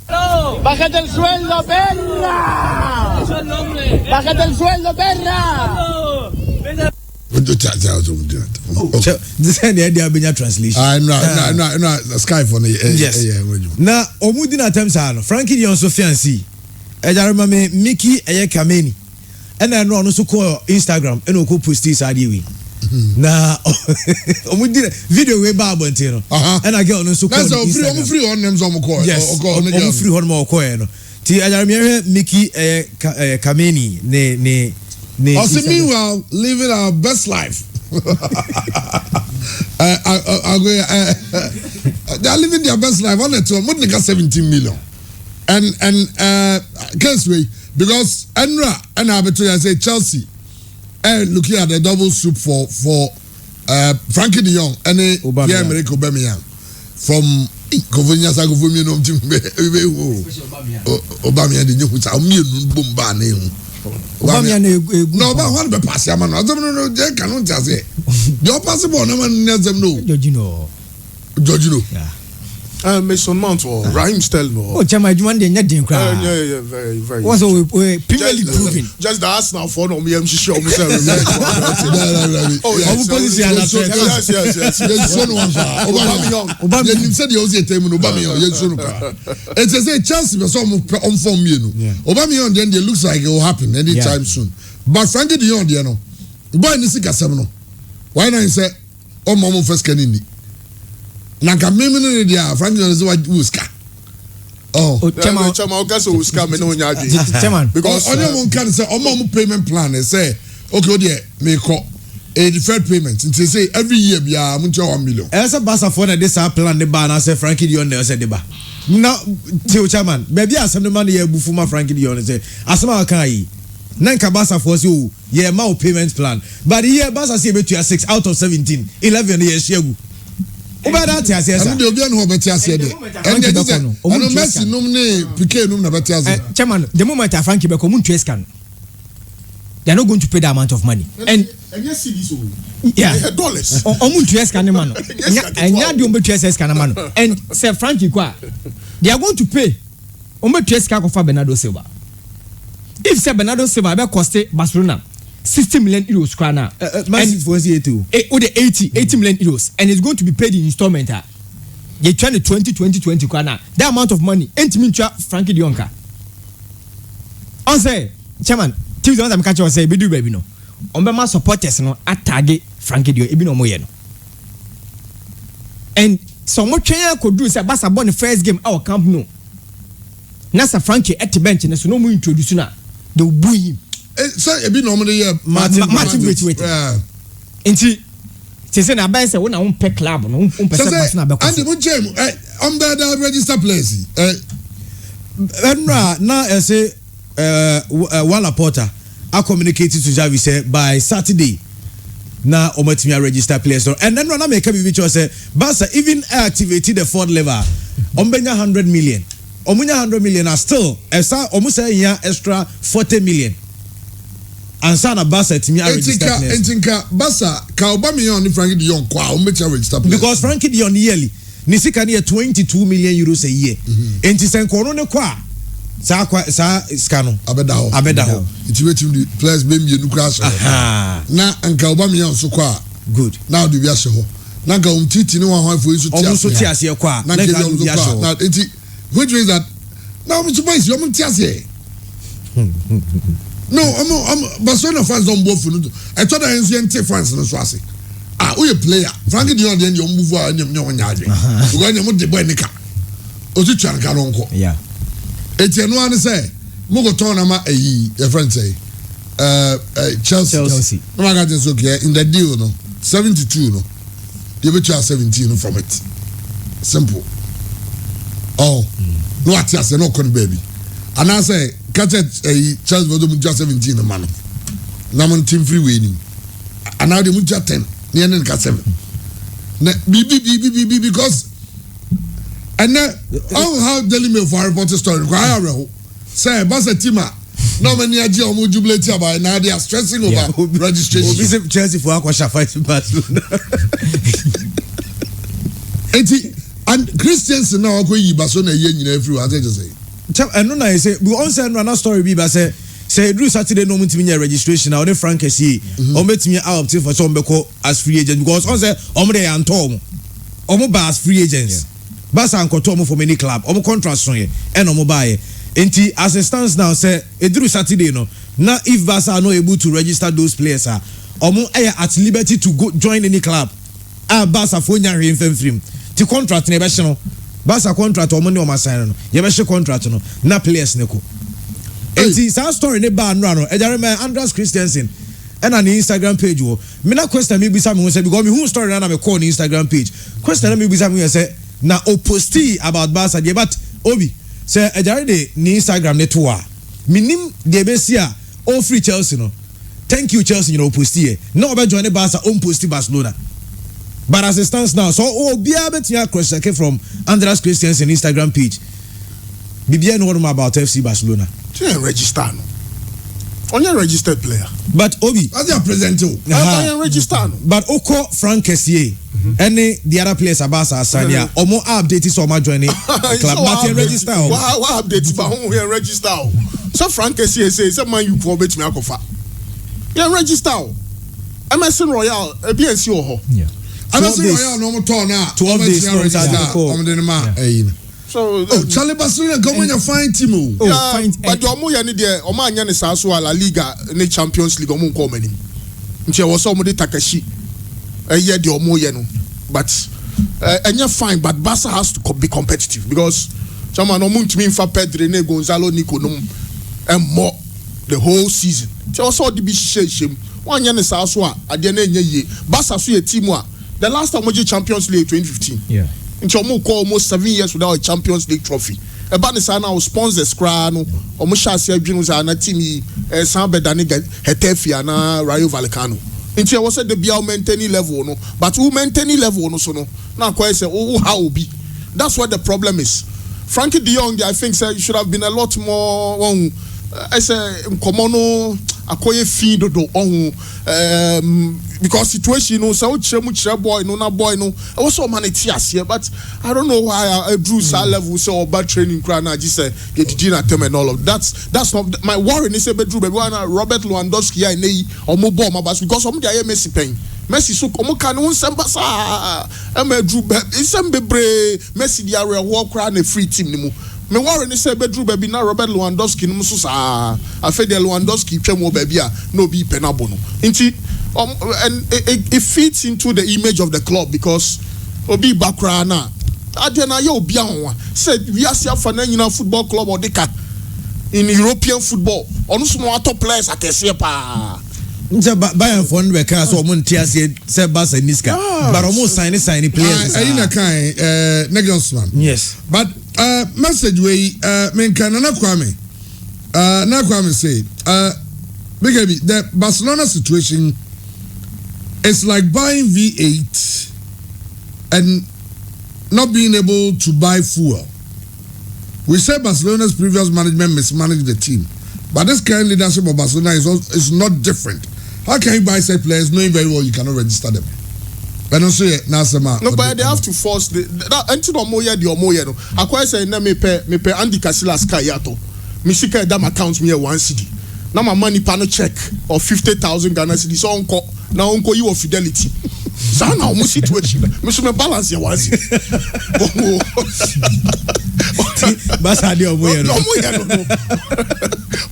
bájate el sueldo perra eso es nombre bájate el sueldo perra this is the idea benya translation no Sky for yes na omu dinner tem sa no Frankie de Jong so fiancé ejarema me Mickey Kameni ena no no so ko Instagram ena ko post this ade na omu di video we ba abonte no ena girl no so ko Instagram omu free on them so ko omu free on mo ko no ti ejarema Mickey Kameni ne also meanwhile living our best life they are living their best life on it to more than 17 million and case way because Enra and I say Chelsea and looking at the double soup for Frankie de Jong and Pierre-Emerick Aubameyang from Govenia Sagovumi no Aubameyang the new which are me boom ban Aubameyang no but one be pass ya man no they cannot say the possible no man them no Jorginho yeah Mason Mount or Raheem Sterling or Chama Juman de nyadin kra yeah very what's we Premier League proving just the Arsenal for no me sure me say yes so no one Aubameyang you said you say tell me Aubameyang yes so no it say Chelsea be so on form me no Aubameyang then it looks like it will happen anytime soon but Frankie de Jong there no boy ni sika sem no why not say o mo first kanini na kameme no dia Frankie de Jong uska chama okaso uska me no nya adi chairman because only one can say o mo payment plan say okay o there me call a deferred payment until say every year bia mo 1 million esa Barca for na this plan de ba na say Frankie de Jong na say de ba Now, Tio Chairman, maybe as some money you bufuma Frankie Dion say, Asama Kai. Nanka Basa for you, yeah, my payment plan. But here, Basa say bet you 6 out of 17, 11 years. Over that, yes, yes. I'm the Obian who bet you said, and the Messi nominee Piquet Num Nabatias. Chairman, the moment I Frankie Becom Trescan, they are not going to pay the amount of money. And yes, it yeah, dollars. Omun Trescan man, and Yadu Trescan man, and Sir Frankie Qua, they are going to pay Omo Tresca for Bernardo Silva. If Sir Bernardo Silva will cost Barcelona 60 million euros, massive for too. 80 million euros, and it's going to be paid in installment. They trying to 2020 kwana. That amount of money ain't mean to Frankie Dionka. On say, Chairman, Tuesday I'm catching say, be do baby no. On be my supporters no attack Frankie Dion, ebi no moye no. And so much Kenya could do say Barca born the first game our Camp Nou. Nasa Frankie at the bench and so no more introduce na. They will boo him. So ebi normally Martin wait. Inti say na buy say when I won't pay club no won't pay person na be and the gym on the register place na say Walla Porter I communicated to Javi say by Saturday na omatimi register players and then na make be which say Barca even activated the fourth level ombenya 100 million omunya 100 million are still esa omu say here extra 40 million and sana Barca timi register players entinka Barca ka Aubameyang ni Frankie de Jong kwa ometia register players because Frankie de Jong yearly ni sika ni 22 million euros a year enti senko no ne kwa sa skano abedaho it wetin the players be me nu kra so na anka Aubameyang so kwa good now do we ashe ho na ga umtiti ni wan ho afo isu tia so tia se kwa na ga do kwa na enti which means that now I'm surprised you tia se no I'm Barcelona fans don't both no I thought I ancient fans no so ase we a player Frankie de Jong dey move a nyam nya adwe because nyam de boy nika o ti twan ka no nko yeah etienu an say mo go turn am ayi your friend say Chelsea no ma ga so okay in the deal no 72 no they bet you 17 from it simple no atiase no kon baby and I say catch Chelsea for them just 17 man na mon team free way ni and now they mun just 10 near na 7 na bb because and now how Daily Mail for report story I reho say Barca team no many aji omo jubilate about now they are stressing over registration Chelsea for akwasha fight Barcelona and Christians now go yi Barcelona ye nyina everywhere I just say and no na say we on say another story be but say Drew Saturday no mutimi nya registration na on Frank Esi o metimi out for some beko as free agent because on say omo dey antom omo ba as free agents Barca ankoto omo for many club omo contract so ye and omo buy enti as it stands now say Drew Saturday no na if Barca are not able to register those players omo at liberty to go join any club Barca for nya hwe mfemfrim ti contract na be hye no Barca contract omo ne omo sign no ye be hye contract no na players ne ko enti sa story ne ba no no ejare Andreas Christensen and on the Instagram page wo me na question me bisa me say because me who story na me call on Instagram page question me bisa me say na o posti about Barca dey but obi say ejare de ni Instagram ne to a minim de be sia all free Chelsea no thank you Chelsea you know posti e na oba join Barca on posti Barcelona but as it stands now so bia betia question came from Andreas Christensen Instagram page bibia no know about FC Barcelona register no only registered player but obi as you present you register no but oko Frank Kessie any the other players about Asania omo update so ma join club but register why update ba who here register so Frank Kessie say man you for bet me akofa yeah register MSN Royal BNC ho yeah MSN Royal no mo turn na 12 days on the ma so Charlie Barcelona come when you find team but the omo ya ni there omo anya ni sa so La Liga ni Champions League omo nko mani nti e wo so omo de Takashi ye the omo ye no but anya fine but Barca has to be competitive because someone omo ntimi mfa Pedri ne Gonzalo Nico no and more the whole season nti wo so de bi hihye one anya ni sa so ade na anya ye Barca so ye team the last time we Champions League 2015 yeah Nti omo call almost 7 years without a Champions League trophy. Eba ne sa na sponsors kra no omo hye ase adwinu za na team san bedane hetefia na Rayo Vallecano. Nti e was the bia maintaining level no, but who maintaining level no so no. Na kwa say oh how be. That's what the problem is. Frankie de Jong, I think say you should have been a lot more I say nkomono akoye feed do because situation no so chire boy no na boy no I was so manage here, but I don't know why I drew that level so bad training crowd na just say you na tell me all of that's not my worry. Ni say bedru be Robert Lewandowski ya nei omo ball ma bas because omo dey Messi pen Messi so omo kan won semba sa e ma drew be isem bebre Messi dia re wo crowd na free team ni mu. Me worry ni say bedru baby na Robert Lewandowski no so sa afa de Lewandowski twem baby a no be penabo no nti and it fits into the image of the club because obi bakra na adena ye obi ahwa said we are for na football club or deka in European football onu so no top players akese pa nje Bayern for no be kan so omo ntia se Barca niska but omo sign players na kan Nagelsmann. Yes, but message we men kan na Kwame said because the Barcelona situation is like buying V8 and not being able to buy fuel. We say Barcelona's previous management mismanaged the team, but this current leadership of Barcelona is not different. How can you buy said players knowing very well you cannot register them? But also, no, but they have to force the until Omoye the Omoye no. Akwa say na me pe Andy Casillas Kayato. Me sika dam account me 1 cedi. Now my money panel check of 50,000 Ghana cedis so onko na onko you of Fidelity. So now mo situation me so me balance here 1 cedi. Basa di Omoye no.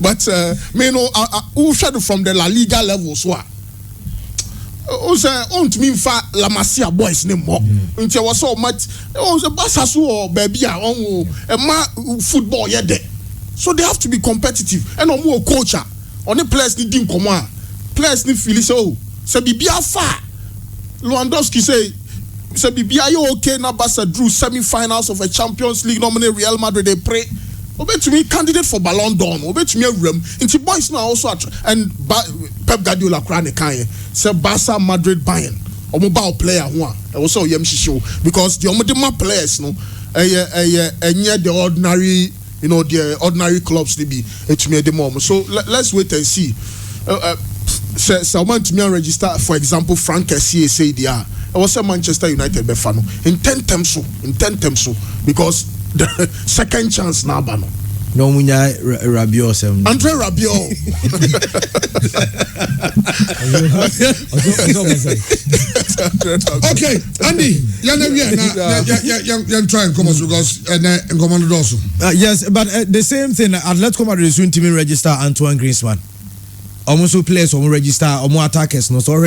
But me no who shadow from the La Liga level so o say on to me fa La Masia boys ne mo nti was so much o say Basa so baby a on ma football ye de. So they have to be competitive and no more coach on the players ni din komo a players ni feel so say bibia fa Lewandowski say bibia you okay na Barca drew semi-finals of a Champions League nominate Real Madrid they pray obey to me candidate for Ballon d'Or obey to me room into boys now also and Pep Guardiola crown kan say Barca Madrid Bayern or mobile player who also yem show because the omodema players no near the ordinary the ordinary clubs they be to me at the moment. So let's wait and see. Someone to me register, for example, Frank Kessie say they are. I was a Manchester United befano in 10 terms so because the second chance now bano. No munya Rabiot Andre Rabiot. Okay, Andy, you try and come us because and command also. Yes, but the same thing. Atletico Madrid soon team register Antoine Griezmann. Almost players omo register omo attackers no so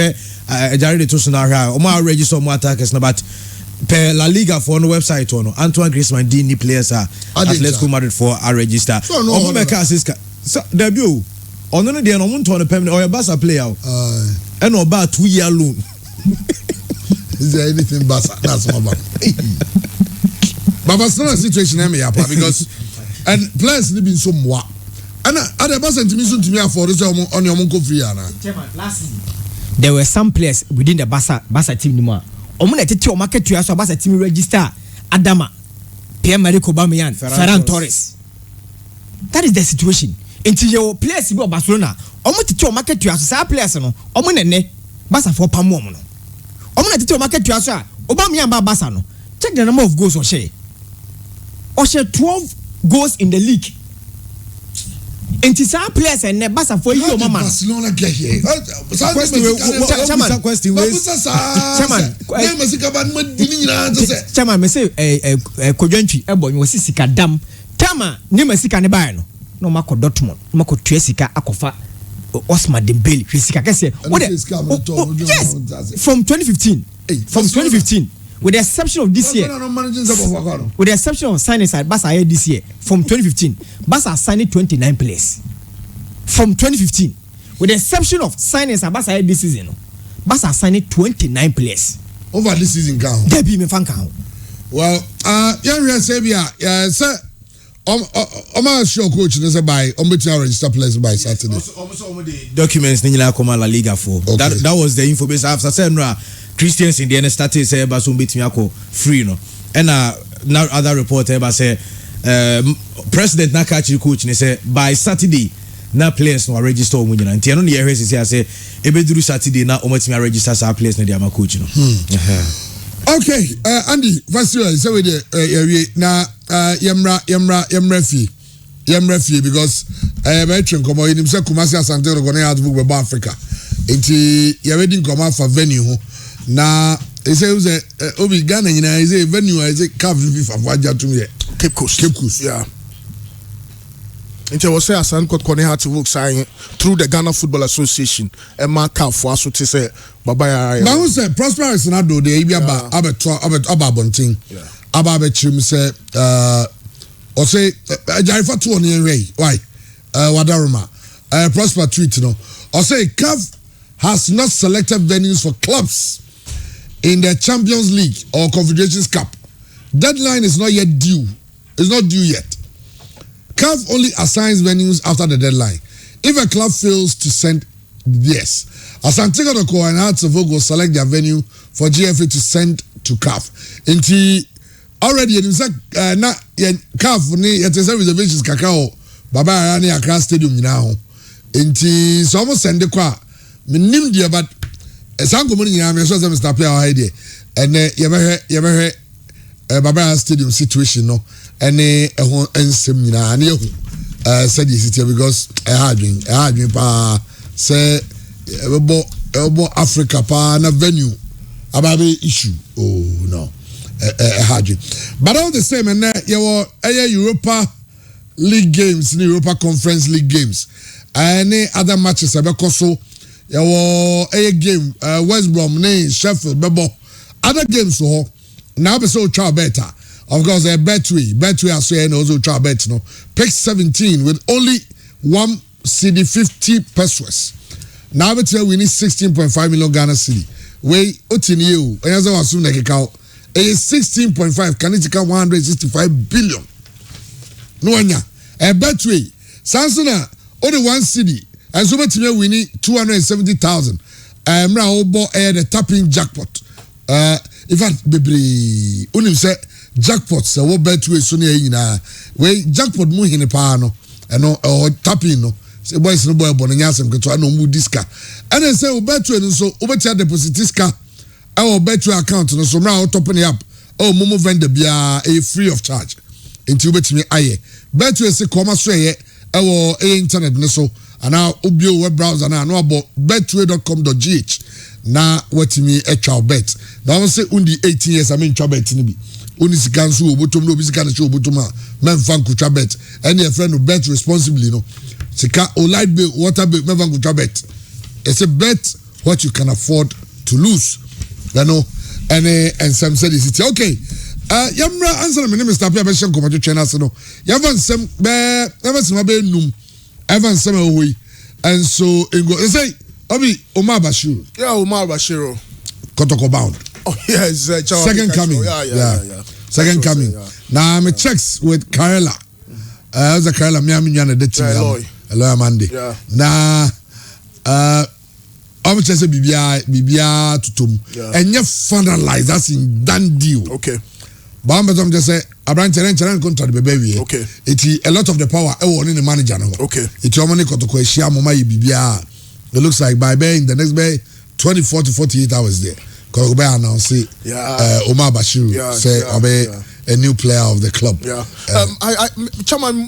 Jared to scenario omo register omo attackers no but per La Liga for no website no Antoine Griezmann di players Atletico Madrid for a register omo make assist so debut ono no dey no mo turn permanent or Barca player and about 2-year loan. Is there anything Barca that's my bad. But Barcelona situation am here because and players need been so more and other Barca to me for this on your monko free ana. Last season there were some players within the Barca team anymore. Omo na tete o market to aso Barca team register Adama, Pierre-Emerick Aubameyang, Ferran Torres. That is the situation. Until your players be Barcelona, omo tete o market to aso sa players no, omo nene Barca for pamo no. Omo na tete o market to aso Aubameyang ba Barca no. Check the number of goals or share 12 goals in the league. Enti some players and Barca for you mama. Barcelona get here. Chairman me say kodwantwi ebo me wasi sika dam. Tama ne masika ne bae no. No mako Dortmund, mako tuesika akofa Osman Dembele, sika kese. Yes, from 2015. From 2015. With the exception of this year, with the exception of signing side Barca here this year, from 2015, Barca signed 29 players. From 2015, with the exception of signing side Barca here this season, Barca signed 29 players. Over this season, there be me fan count. Well, yeah, sir. I'm sure coach is by register players by Saturday. Documents nila come La Liga for. That was the info base after said no Christians in the end started say ba so bit me free no. And now other reporter ba say president na catch coach ni say by Saturday na players no register omo nyina. Nti no na here say ebeduru Saturday na omo timi register sa players na dia ma coach no. Okay, Andy, first of all, so we na yemra fee because veteran come on him say Kumasi Asante go na out book about Africa. Enti you wedding come out for venue ho. Na he say obi Ghana nyina he say venue he say CAF FIFA for aja to me. Cape Coast. Yeah. Until was say Asan Kone had to work sign through the Ghana Football Association and mark CAF for us to say bye. Now say Prosperous na do the Ibia aba bonting. Aba be chim say or say Jarifa 2 on the why Wadaruma Prosper tweet no or say CAF has not selected venues for clubs in the Champions League or Confederations Cup. Deadline is not yet due. It's not due yet. CAF only assigns venues after the deadline. If a club fails to send, yes, Asante Kotoko and Hearts of Oak will select their venue for GFA to send to CAF. Inti already na CAF ni yet reservations kakao Baba Arani Accra Stadium now. Inti so almost send the kwa minim dia but sango money nyina me so say Mr. Player idea and yebe Baba Stadium situation no any ensem nyina na ehu said the city because hardwin pa say ebo Africa pa na venue ababe issue no hardwin but all the same and Europa League games in Europa Conference League games any other matches abekoso a game West Brom Sheffield bebo other games so now be so try better. Of course, Betway as well, and also try bet no. Pick 17 with only one CD 50 pesos. Now we tell we need 16.5 million Ghana cedi. We otiniu. Enyaza wasu na kikao. 16.5 can it take 165 billion. No anya. Betway. Sansona only one cedi. And so much we need 270,000. Mra obo the tapping jackpot. In fact, baby, only say jackpot so what Betway so near nyina we jackpot mu hine pa no eno tapping no say boys no boy bon nyasem keto na mu diska and then say Betway no so obetia deposit diska our Betway account no so now topping up momo vendor bia free of charge until betimi aye Betway say come so ye internet no so and now obio web browser na no about betway.com.gh na wetimi etwa bet na won say undi 18 years I mean twa bet ni bi oni sika nso obotom no bisika na show obotom a memfa nkutwa bet any a friend no bet responsibly no sika o light bill water bill memfa nkutwa bet it's a bet what you can afford to lose you know and some said it okay yamra answer me Mr. Pia be shen komato trainers no yavan sem be never sem be num evan sem owi and so they say Obi Omar Bashir. Yeah, Omar Bashir. Kotoko bound. Oh yes, second coming. Yeah. Second coming. Now I'm checks with Karela. How's the Karela? Me and the team. Hello, Amandi. Yeah. Now, I'm just a Bibia tutum. And you finalize that's in done deal. Okay. But I'm just say a branch and contract baby. Okay. It's a lot of the power. In the manager. Okay. It's your money Kotoko Shia Mama Bibia. It looks like by in the next 24 to 48 hours there. Because we announce it. Omar Bashir say a new player of the club. Yeah. Chairman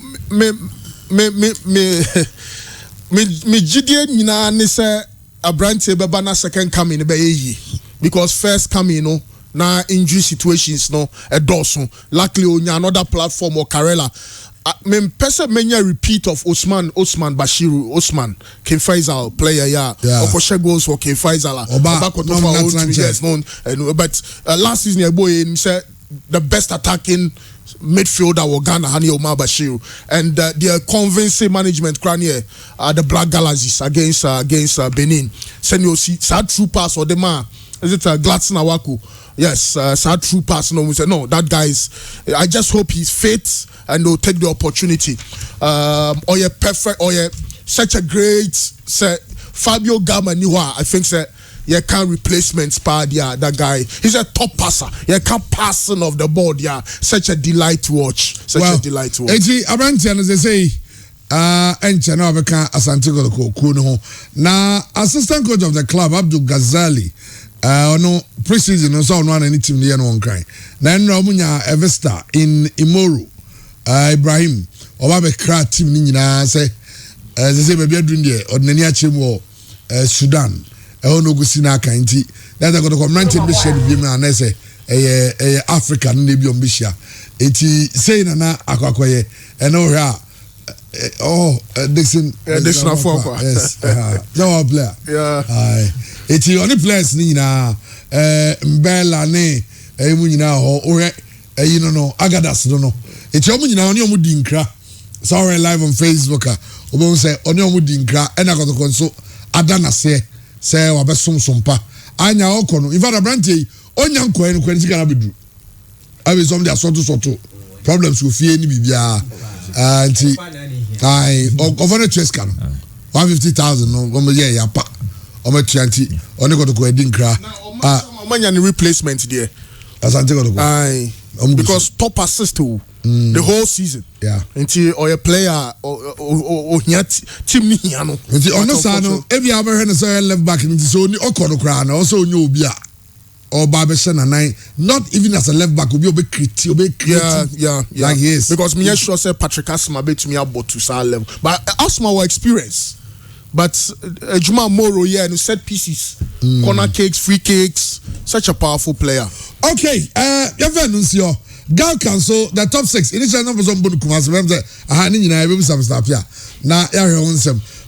me Gideon nyina ne say Abrante beba na second coming be yi because first coming no na injury situations no edoso luckily onya another platform or Karela me pese menya repeat of Osman Bashiru Osman King Faisal player Okoshe goals for King Faisal but last season a boy say the best attacking midfielder was Ghana Hani Omar Bashir and their convincing management cranier the Black Galaxies against Benin send you see sad true pass or the man is it Gladson Awaku? Yes, sad true pass. No, we said no. That guy is. I just hope he's fit and will take the opportunity. Or yeah, perfect. Or yeah, such a great. Say Fabio Gamaniwa. I think say yeah, can't replacement part. Yeah, that guy. He's a top passer. Yeah, can't passing of the board. Yeah, such a delight to watch. Such a delight to watch. Eji Abrantian, as they say. Enche na obeka Asante Kotoko no na assistant coach of the club Abdul Ghazali ono preseason no so no na any team ne no nkran na enra omunya Evesta in Imoru Ibrahim oba be kra team ni nyina say say be adun de odnani achim wo Sudan ono gusi na kan nti that go to community be share bi me na say Africa no bi on bi share enti say na akwakoye eno hwa Dixon Afokwa. Yes. No player. Yeah. It's the only players ni na Mbella ne mu nyina ho you know Agadas no. It's omu nyina oni omu di nkra. Sorry live on Facebook obo say oni omu di nkra e na kotoko so adana se wa besomsompa. Anya okono. In fact Abrantie onya nko en kwani sika na bedru. Abi some dey soto problems go fie ni bibia. Anti over the chest can 150,000 no yeah pa omo 20 only got to go edin kra manya ni replacement there Asante got to go because top assist to the whole season yeah until or a player or team ni hia no until ono sa no e bia be hwe so left back nti so ni okono kra na also onye obi a or Barbesha na nine, not even as a left back, will be creative. Yeah. Like he is. Because me sure say Patrick Asma bet me about to sa level. But Asma will experience. But Juma Moro, yeah, and set pieces, corner kicks, free kicks, such a powerful player. Okay, Nuncio, Gal Council, the top 6. Initial numbers on Bunukumas, remember, I need to some stuff here. Now,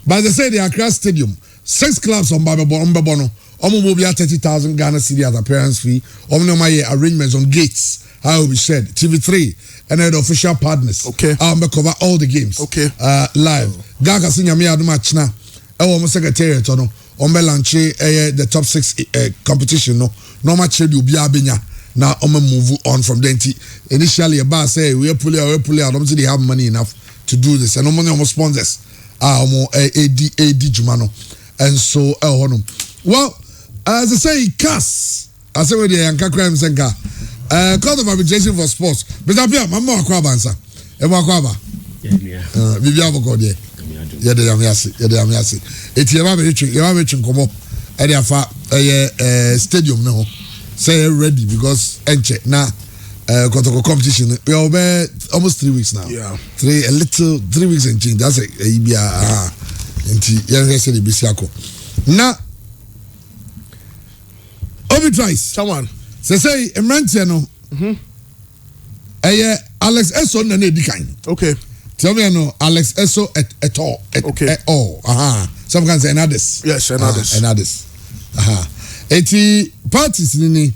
but they say the Accra Stadium, 6 clubs on Babono. Omo will be at 30,000 Ghana cedi as appearance fee. Omo my arrangements on gates. How will be shared. TV3 and the official partners. Okay. I'll cover all the games. Okay. Live. Gaga sinya me adu match na. Omo secretariat no. Omo launche the top 6 competition no. No match will be abenya. Now omo move on from then. Initially a bar say we pull out. I don't think they have money enough to do this. And omo sponsors. Omo AD Jumano. And so well. As I say, CAS. I say, where the Yanka Crime Senka. Court of Arbitration for Sports. But I am Mamma Aquabansa. Emma Quaba. Vivian Bocodier. Yamiasi. It's your average in Como. And a stadium now. Say ready because Enche now. Kotoko competition. We are over almost 3 weeks now. Yeah. 3 weeks and change. That's a now. Obi twice. Someone. Say Emrantiano. Alex Esso na edi kan. Okay. Tell me no Alex Esso at all. Okay. At all. Some can say others. Yes, others. Eti parties ni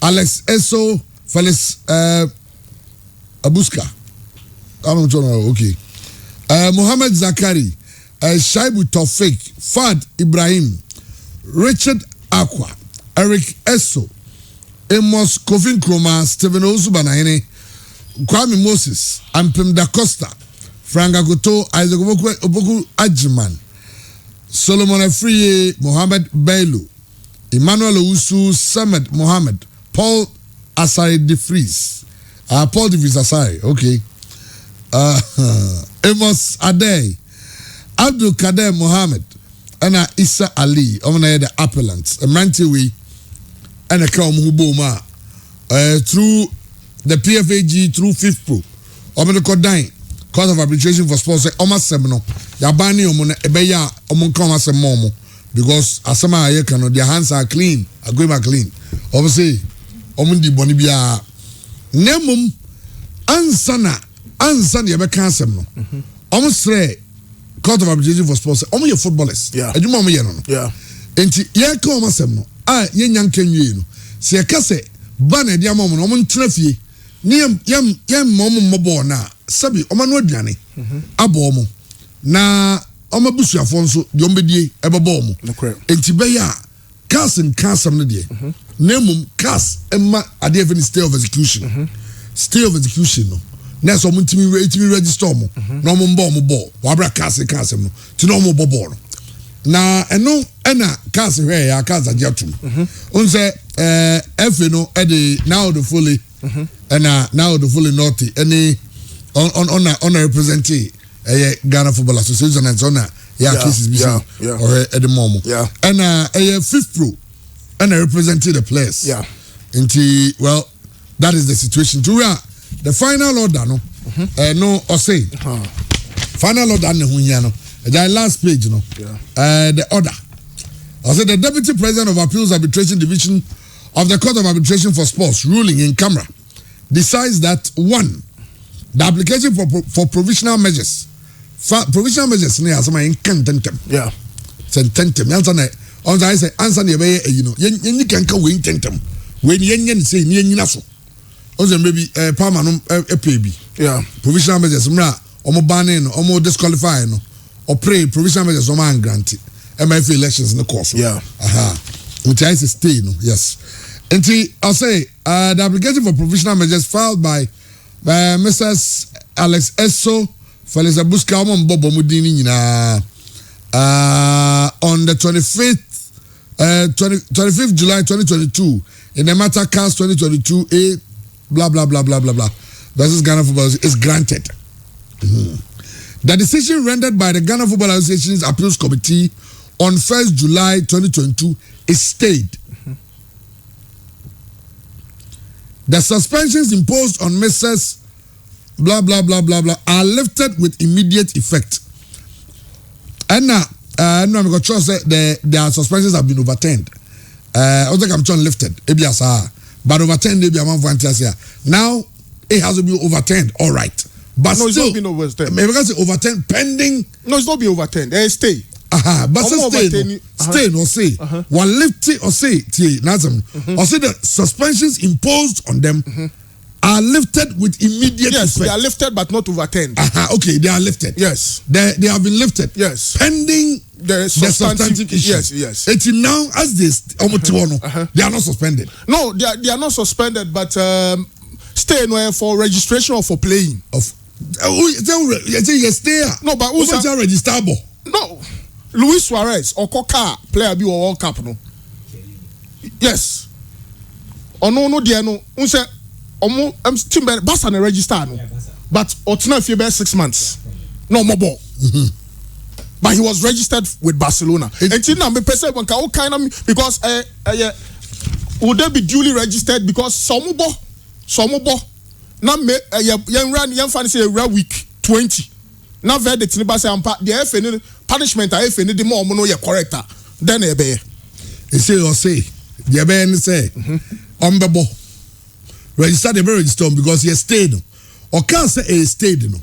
Alex Esso, Felix Abuska. I'm not okay. Mohammed Zakari, Shaibu Tawfik, Fad Ibrahim, Richard Aqua, Eric Esso, Amos Kofin Kroma, Stephen Osubanahene, Kwame Moses, Ampem Da Costa, Frank Agoto, Isaac Oboku Ajiman, Solomon Afriye, Mohammed Bailu, Emmanuel Owusu, Samed Mohammed, Paul Asari De Vries, Paul De Vries Asari, okay. Amos Adey, Abdul Kader Mohammed, and Issa Ali, the appellants, a Mantiwi, and a Kam Huboma, through the PFAG, through 5th Pro, the Kodine, Court of Arbitration for Sports, almost Semino, Yabani Omon, Ebeya, Omon Comas and Momo, because Asama Ayekano, their hands are clean, agreement clean. Obviously, Omundi Bonibia, Nemum, Ansana, Yabaka Semno, almost three. Court of Arbitration for Sports. Omo ye footballers. Yeah. Ejuma omo ye no. Yeah. Enti ye ka omo asem no. Ye nyan kenwie no. Se ye ka se ba na dia omo no omo ntena fie. Ni yam omo mmobo na. Sabi omo no aduane. Abo omo. Na omo busuafo nso de omo bedie ebebo omo. Enti be ya cars and cars am no dey name cars emma ade even stay of execution stay of execution no na so mo ntimi register mo na mo mbo wa bra cars no ti no mo bobo no na eno na cars hwe ya cars ajatum unse efe no e dey now the fully now the fully naughty any on representing Ghana Football Association and so on cases be or at the moment and fifth pro and representing the players well that is the situation to the final order no no or say final order no the last page no the order I said the Deputy President of Appeals Arbitration Division of the Court of Arbitration for Sports ruling in camera decides that one, the application for provisional measures near some incantentem. Yeah. Sententem. I say answer you can come with intentem. When yen say near so. Also maybe permanent a baby. Yeah. Provisional measures omo banning omo disqualifying or pray provisional measures or man granted. MFA elections in the course. Yeah. Which I say stay no. Yes. And I'll say the application for provisional measures filed by Mrs. Alex Esso, Felix Abuska, Bobo Mudini on the 25th July 2022 in the matter cast 2022 A blah blah blah blah blah blah versus Ghana Football is granted. The decision rendered by the Ghana Football Association's Appeals Committee on 1st July 2022 is stayed. The suspensions imposed on Mrs. blah blah blah blah blah are lifted with immediate effect. And now, I'm going to say their suspensions have been overturned. I don't think I'm trying lifted. But overturned, now it has to be overturned. All right. But no, still, it's not been overturned. Because it's overturned pending. No, it's not been overturned. Stay. But stay no say. One lift it or say or say the suspensions imposed on them are lifted with immediate yes, effect. They are lifted but not overturned. Okay, they are lifted. Yes. They have been lifted. Yes. Pending the substantive issue. Yes. It's now as this they are not suspended. No, they are not suspended, but stay nowhere for registration or for playing. Stay. No, but who's registerable? No. Luis Suarez or Coca player be World Cup no. Yes. No dear no. Unse Timber Barca na register no. But Otina if you be 6 months. No more ball. But he was registered with Barcelona. And now me person when ka kind of because would they be duly registered because some bo na me yan fan say week 20. Now verdict ni ba say ampa the FN punishment I FN the more no ye correct then e be e say or say the be ni say ombebo register the register because he stayed or can say he stayed no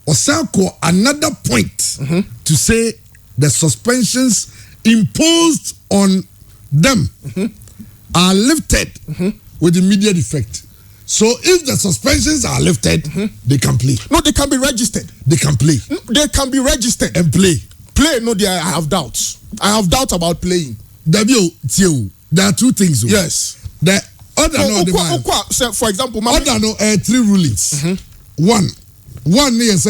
or sanko another point to say the suspensions imposed on them are lifted with immediate effect. So if the suspensions are lifted, they can play. No, they can be registered. They can play. They can be registered and play. Play, no, I have doubts. I have doubts about playing. There are two things. Yes. The other for example, three rulings. One is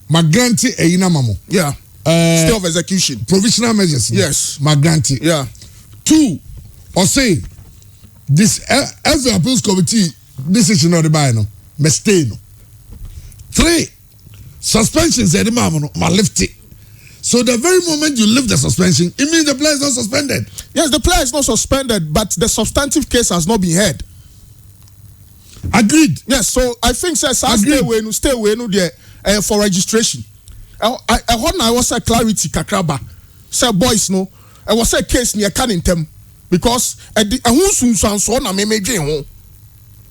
Magranti Mamo. Yeah. Stay of execution. Provisional measures. Yes. Magranti. Yeah. Two, or say this as the appeals committee decision not the buy no mistake no. Three, suspensions at the moment ma lift it. So the very moment you lift the suspension, it means the player is not suspended. Yes, the player is not suspended, but the substantive case has not been heard. Agreed. Yes, so I think stay away no there for registration. I was a clarity kakraba. Say boys no, I was a case near Canintem. Because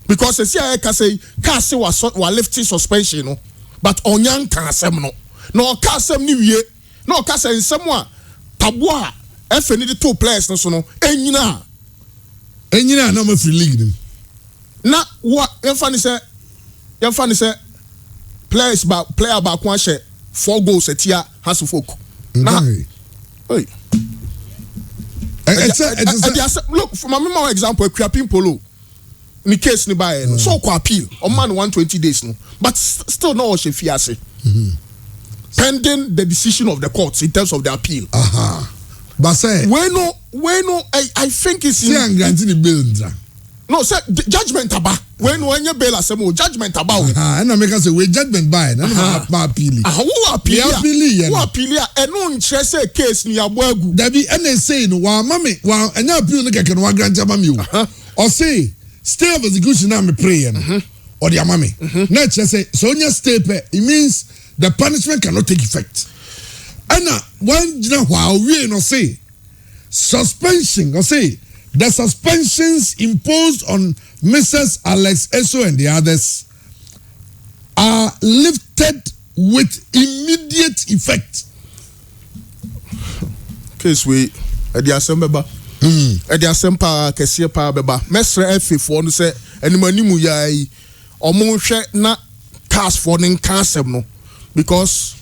because I can say was lifting suspension no, but onyan can asem no kasem ni wie no kasem semwa tabua FN the two players no so no enyina na ma free league na what yemfa ni say player ba kwa she 4 goals etia Hasselfolk na hey Look, for my example, Krapin Polo. Ni case ni buy no so ko appeal on man 120 days no but still no she fiase pending the decision of the courts in terms of the appeal but say when no I think it's say and granting the bail no say judgment aba when your bail asemo judgment aba and I make us say we judgment by na appeal who appeal eno nche say case ni aboagu that be and say no wa mama wa anya appeal no keke no wa grant mama o or say stay of execution na me pray or the amame na say so onya stay it means the punishment cannot take effect and one jina hwa we no say suspension or say the suspensions imposed on Mrs. Alex Eso and the others are lifted with immediate effect. Case we at the assembly at the assembly kesiye pa beba mesre efe for no say animani mu yai omo hwe na cast for nin cancel no because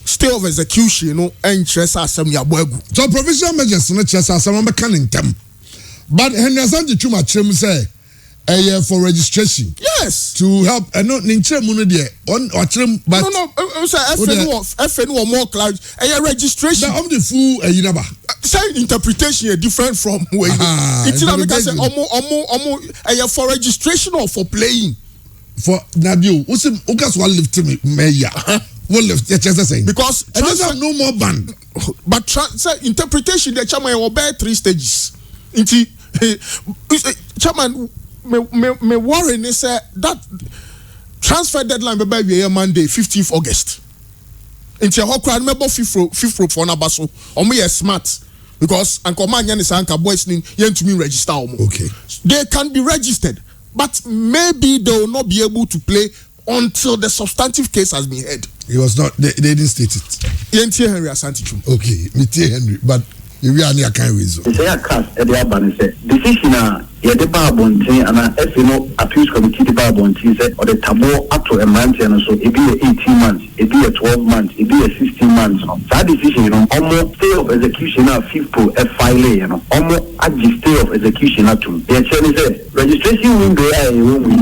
stay of execution no entrance asem ya boagu so provisional measures no chese asem am kan ntem but Henry Asante Chuma chrem say for registration yes to help no nin chrem no de on chrem but no say FN or more cloud registration of the full number say interpretation is different from where it's not because omo for registration or for playing for Nadio usim ukas one lift me meya one lift saying because transfer no more ban but say interpretation the chairman will bear 3 stages into chairman me worry ne say that transfer deadline be by Monday 15th August into a crowd member 5th for na baso omo ye smart because anko man yan is anka boys nin yen to me register omo okay they can be registered but maybe they will not be able to play until the substantive case has been heard. It was not they didn't state it Yentie Henry Asante Chum okay me tie Henry but we are near kind reason say a cast e dey ban say decision ye de ba bonten ana efe no appeals committee de ba bonten say or the tabo ato a month and so e be 18 months e be 12 months e be 16 months no that decision no almost stay of execution na FIFPro file you know almost at stay of execution atum ye say registration window ya e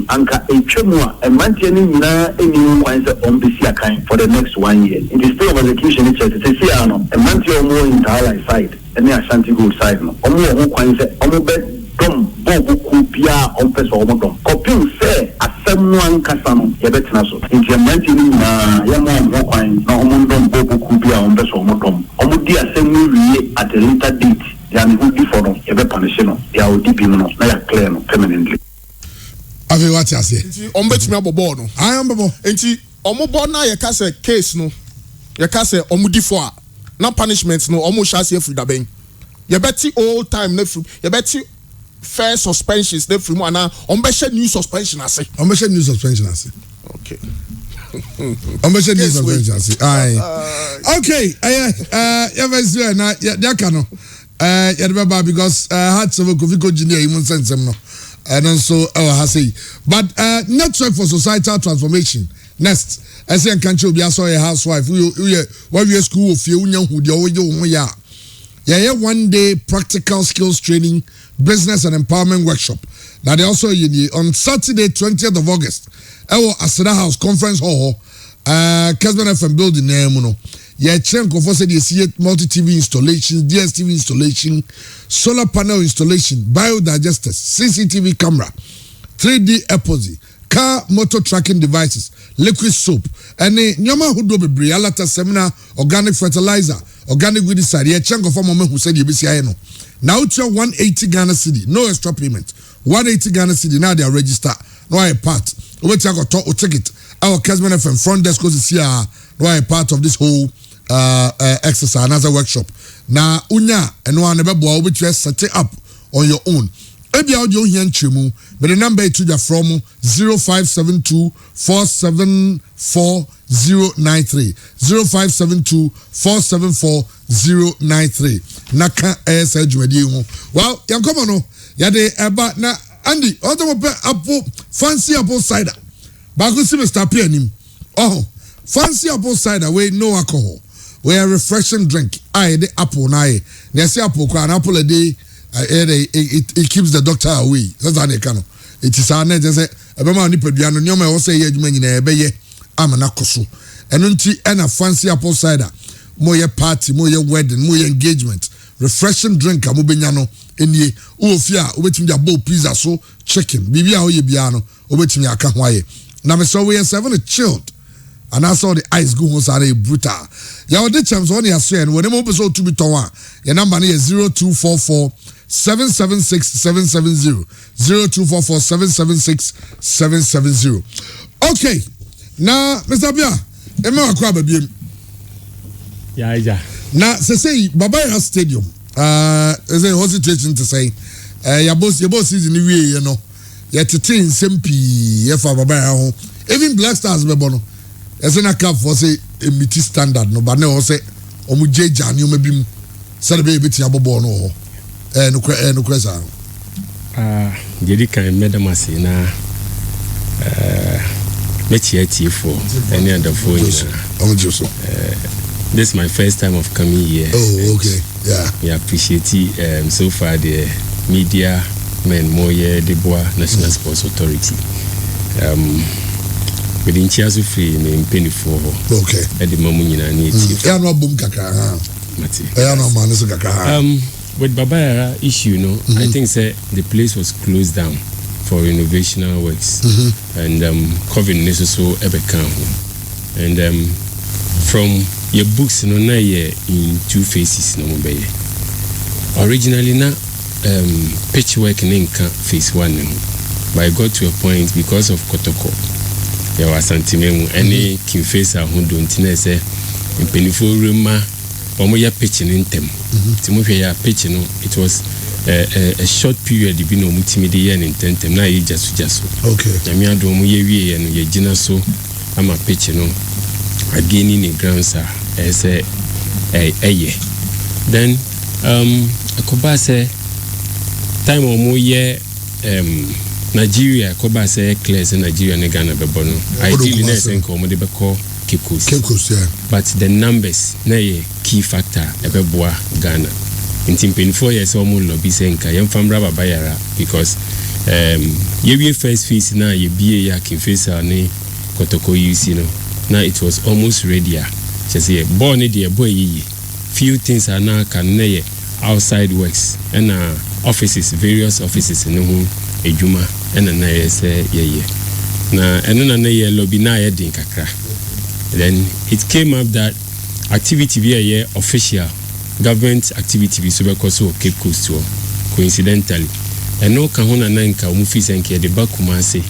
anka e twemu a month ni nyina eni wan say on be see akan for the next 1 year in the stay of execution it say see ano a month or more in Thailand side and the Ashanti Gold side no omo kwan say omo be dom bobu kupia on person omo dom kopin say asem no ankasa no ye betina so implement ni na ya mo kwan na omo dom bobu kupia on person omo dom omo di asem no wie at a later date ya ni udi for no ye be punish no ya odi bi no na ya clear no permanently ave what you say on betimi abobo no I am bobo enti omo bo na ye ka say case no ye ka say omo di for na punishment no omo sha say free da ben ye beti all time na free ye beti fair suspensions na free mo na on be share new suspension ase okay on be share new suspension ase ai okay ya verse na ya ka no ya de baba because had some Kofi Junior imun sensem no and also ha say but network for societal transformation next as you can obi aso a housewife we school of you nya hu de wo ya 1 day practical skills training business and empowerment workshop now they also on Saturday 20th of August Asada House Conference Hall Kesman FM building name no chenko for said you multi TV installation DSTV installation solar panel installation biodigesters CCTV camera 3D epoxy car motor tracking devices liquid soap and nyoma hudo bebre alata seminar organic fertilizer organic weedicide ye chenko for mama who said you be no now it's 180 Ghana cedi no extra payment 180 Ghana cedi now they are registered no a part we take a ticket our Kesman FM front desk goes to no a part of this whole exercise another workshop na unya and one nebebo which you set it up on your own ebi audio here nchemu but the number to the from 0572474093 0572474093 naka esa dwumadi ho well yankoma no yade eba na Andy apple fancy apple cider ba go see Mr. Pianim fancy apple cider wey no alcohol we a refreshing drink the apple na na say apple kwa an apple a day it keeps the doctor away that's an ekano it is an just say ebema ni peduano nyoma e wo say ye adwuma nyina ebeye amana koso eno nti na fancy apple cider mo ye party mo ye wedding mo ye engagement refreshing drink am obenya no enie wo ofia obetimi ja bowl pizza so chicken bibia ho ye bia no obetimi aka ho aye na me so we are serving it chilled and I saw the ice go on sare brutal ya the champs on ya so en when mo be so to be ton your number is 0244 776 770 0244 776 770 okay now Mr. Bia eme akwa babiem yeah na say Babaya Stadium is a hesitation to say your boss season we you know yet team sempi ye for Babaya ho even Black Stars be bono as na cap for say a meet standard no but no say omu jeja ni o mabim celebrate beti abobo no ho no kwesa jedi kan medamasi na mechi for any other for this is my first time of coming here. Oh, okay. Yeah. We appreciate it. So far the media men Moye Debois National Sports Authority. Within Chiazu free in penny for okay. At the moment you need yeah, no boom kaka. Mati. Yeah, no man kaka. With Babaya issue, I think the place was closed down for renovational works. And COVID necessary ever come. And from your books no na in two phases no be originally na pitch work in phase 1 but I got to a point because of Kotoko there was santimemu any kin phase a hondo ntina say impenifo rema omo ya pitch in tem timo hwe ya pitch no it was a short period bi no mutimi de ye intentem na ye jaso okay na mi ado mo ye wie no ye gina so ama pitch no again in the grounds as a then akoba say time omo ye Nigeria akoba say clear say Nigeria ne Ghana be bono ideally na say omo de be call Cape Coast yeah but the numbers na ye key factor e be boa Ghana in 24 years omo lobby say nka yem famra babayara because ye we first phase na ye bie ya kin face ani Kotoko UC no now it was almost ready. She say born the boy few things are now can outside works and offices, various offices in who ejuma and na say na and na lobby na din kakra. Then it came up that activity be official government activity be so because Cape Coast coincidentally and no can hona nanka umufisi nke de bakuma say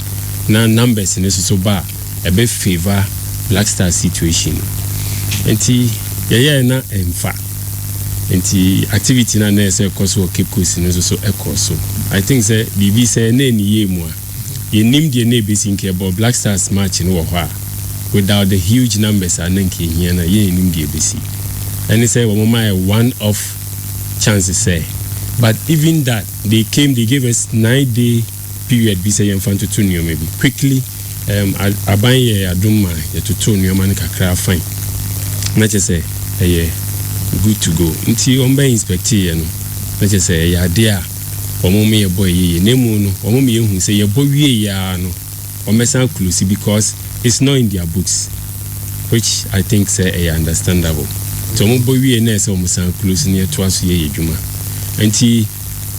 na numbers in so ba a bit favor Black Star situation. Enti na emfa. Enti activity na na say cause o Cape Coast no so so. I think say BB say na ni ye mu a. Ye nim de na be sin ke about Black Stars match no wo ha. Without the huge numbers ananke here na ye nim de be si. And say we my one off chances say. But even that they gave us 9-day period be say yemfa to tune maybe quickly abanye aduma ya tutu nyoma ni kakra fine na che say good to go nti omba inspect ye no na che say ya de a omo me boy ye nemu no omo me hu say ye boy wie ya no omesa close because it's not in their books which I think say understandable so omo boy wie na say omo san close ne to aso ye adwuma nti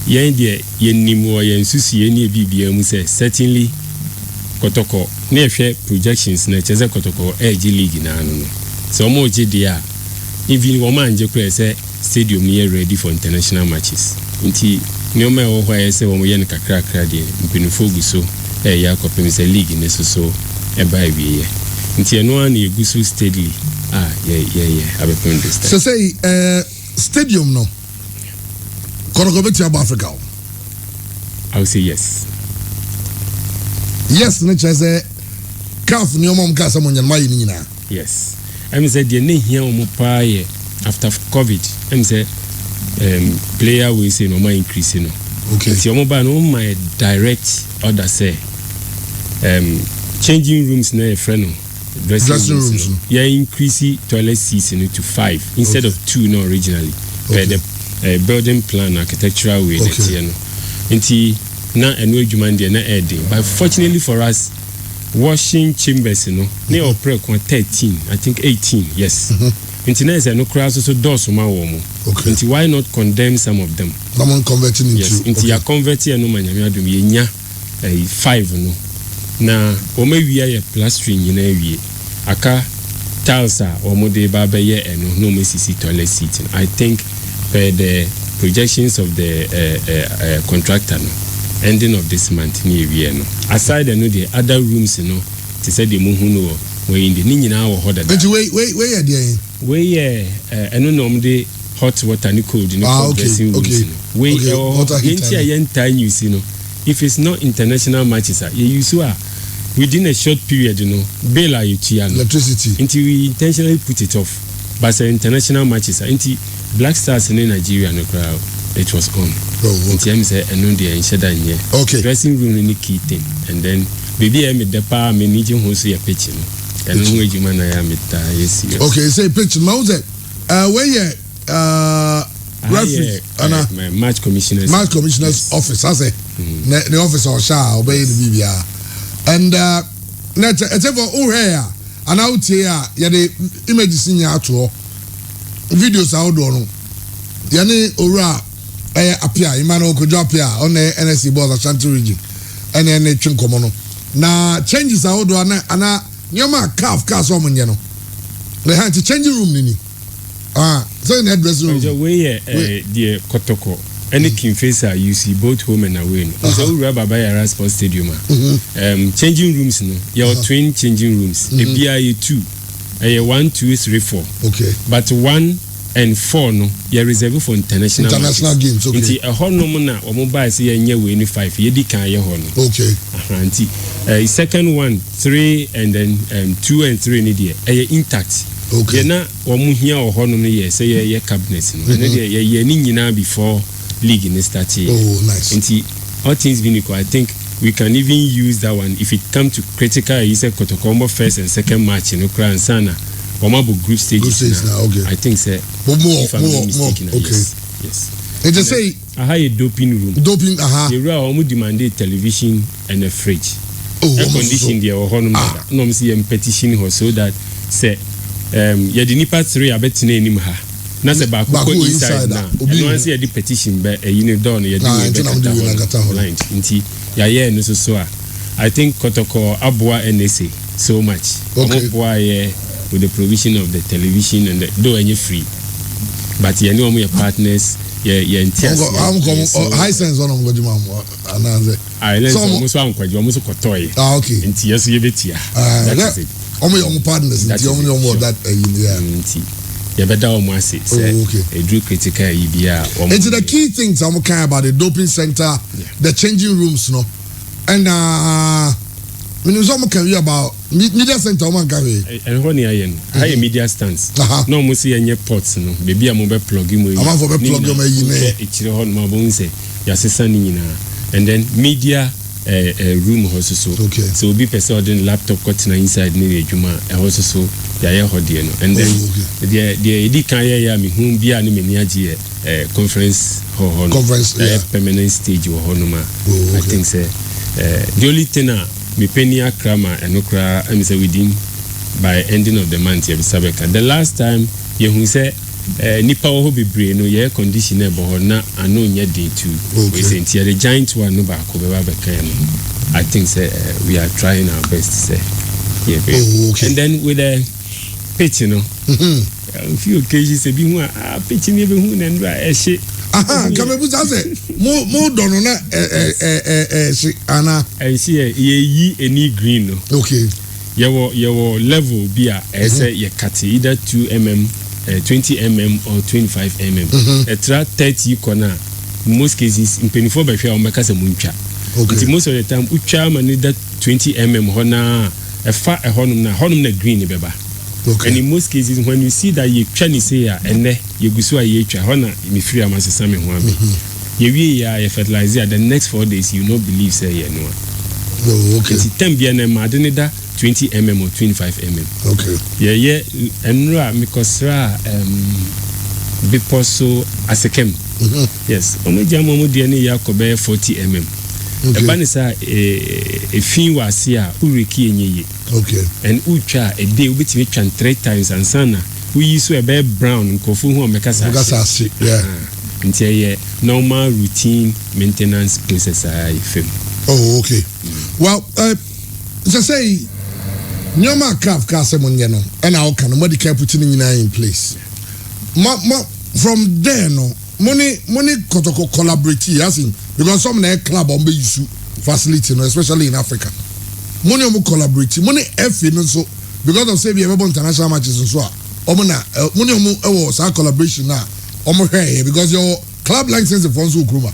ye de ye nimu ye nsusu ye ne bibia mu say certainly Kotoko ne hwe projections na cheze Kotoko edge league na no so mo je dia even woman je kure say stadium near ready for international matches nti ne o me wo hwa say wo ye ne kakra de mpinifo gu so ya kopem say league ne so e ba wiye nti eno an egusu steadily abepem this so say stadium no Kotoko beti aba Africa I would say yes. Yes, nature say calf ni omom ka sa monyan mai ni nyina. Yes. I say the ne here omo pa ye after COVID. I say player we say no more increase no. Okay. Ti omo ba no my direct order say changing rooms na e friend no dressing rooms no yeah increase toilet seats to 5 instead of 2 no originally the building plan architectural way that you know nti na eno adwuma ndie na adding but fortunately for us washing chambers no na operate 13 I think 18 yes nti na is no cross so doors ma wo mo nti why not condemn some of them someone converting into yes nti ya convert no manyame adum ye nya 5 no na o ma wia ye plastering nyina wie aka tiles a o mo de ba be ye eno no me sisi toilet seat I think the projections of the contractor no ending of this month ni wie no aside no the other rooms no to say the muhu no we in the ni nyina wo hoda but we ya dey we eno no de hot water ni cold ni dressing rooms we yenti ayenta use no if it's not international matches you use within a short period bail electricity until we intentionally put it off but international matches until Black Stars in Nigeria no crowd it was on until I'm say eno dey ensheda nye dressing room ni key thing and then baby am the pa me need you so your pitch no eno no ejuma na ya meta yes okay say pitch now that where referee my match commissioner's office I say the office or sha obey the bibia and net ever here and out here ya the images in ya to videos out no ya ne ora apia imano okojo apia on the NSC board Ashanti region and then twinkomo no na changes out do ana nyoma cars o munye no the hand to change room ni so in the dressing room way the kotoko any king face you see both home and away so we rubber by a sports stadium changing rooms no your twin changing rooms a BIA 2 1 2 3 4 okay but 1 and 4 no you reserve for international games okay nti hono na o mo buy say yenye we ni 5 ye di kan ye hono okay nti second one 3 and then 2 and 3 ni there intact okay na o mo hia o hono no ye say ye cabinet no na there ye ni nyina before league in start here nice nti all things being equal I think we can even use that one if it come to critical you say Kotokombo first and second match in Ukraine sana Omabo group stages now okay I think say more okay yes it just say I have a doping room the real omu demand a television and a fridge air condition there or honum no see a petition or so that say ya the nipa 3 abetine enim ha na se ba ko inside na no one see the petition be you door no ya the line nti ya ye no so I think Kotoko aboa NSA so much aboa with the provision of the television and the though any free but you know your partners I'm high sense on ngojuma anaze I learn so ankwaje omuso kotoy okay nti yeso yebetia that's it omo partners nti omo that nti you better almost say a drew critical ibia it's the key things I'm kind about the doping center the changing rooms no and when you can hear about media center man carry and when you are media stands no mo see any ports no baby am be plug him we am for be plug him e chire hon ma bon say ya sesa ni nyina and then media room also so so be person ordin laptop cut na inside ni adwuma also so ya ye hodie no and then the edi kan ya me hu bia ni me ni age conference hall permanent stage ho no ma I think say the only thing me penny akrama and okra and say within by ending of the month you sabeka the last time you who say nipa wo be brain no ye conditioner bo na anu nya day too we say the giant one no ba ko be ba kan I think say we are trying our best to say and then with the pitch you know a few occasions say bi hu pitch ni be hu na ndra e she kamebu say mo dono na she ana I see ye any green no okay your level be a say you cut either 2 mm 20 mm or 25 mm extra 30 corner most cases in penny for by fear make us a muncha okay most of the time ucha man that 20 mm hona a far a honum na green beba okay and in most cases when you see that you try say and you go so you try hona me free am as some ho abi you we fertilizer the next 4 days you not believe say no okay it's time be na madene da 20 mm or 25 mm. Okay. Yeah, enra mikosra biposo asekem. Yes, omejamo mu de ne yakobe 40 mm. Eba ne sa efin wase a ureki enye. Okay. And ucha a day ubitimi twan 3 times and sana we use a bear brown nkofu hu omekasa. Omekasa, yeah. Nti normal routine maintenance process I film. Oh, okay. Well, so say nyoma craft case monye no and how can nobody care putting in place. From there no money kotoko collaborate as in because some na club on be use facility no especially in Africa. Money omo collaborate money F no so because of say we have international matches so omo na money omo sa collaboration na omo hwe because your club license for so kroma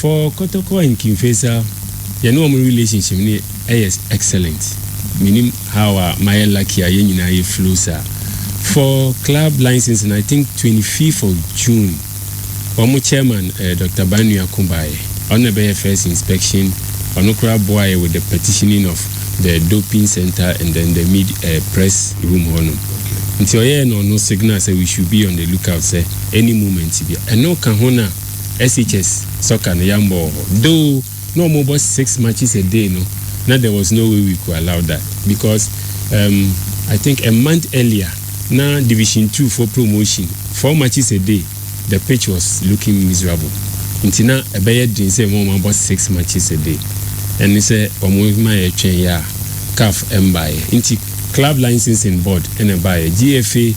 for Kotoko and Kimfesa you know my relationship is excellent meaning how my lucky I flew sir for club license and I think 25th of June Omo chairman Dr. Banu Akumbaye on the first inspection on Okra boy with the petitioning of the doping center and then the mid press room honor. Until no signal say we should be on the lookout say any moment to be. And no kahona SHS soccer no yambo. Though no more but 6 matches a day no. Now there was no way we could allow that because I think a month earlier now Division 2 for promotion 4 matches a day the pitch was looking miserable. Until now a bear didn't say more about 6 matches a day. And he said my chain ya CAF mbaye into club licensing board and a buy GFA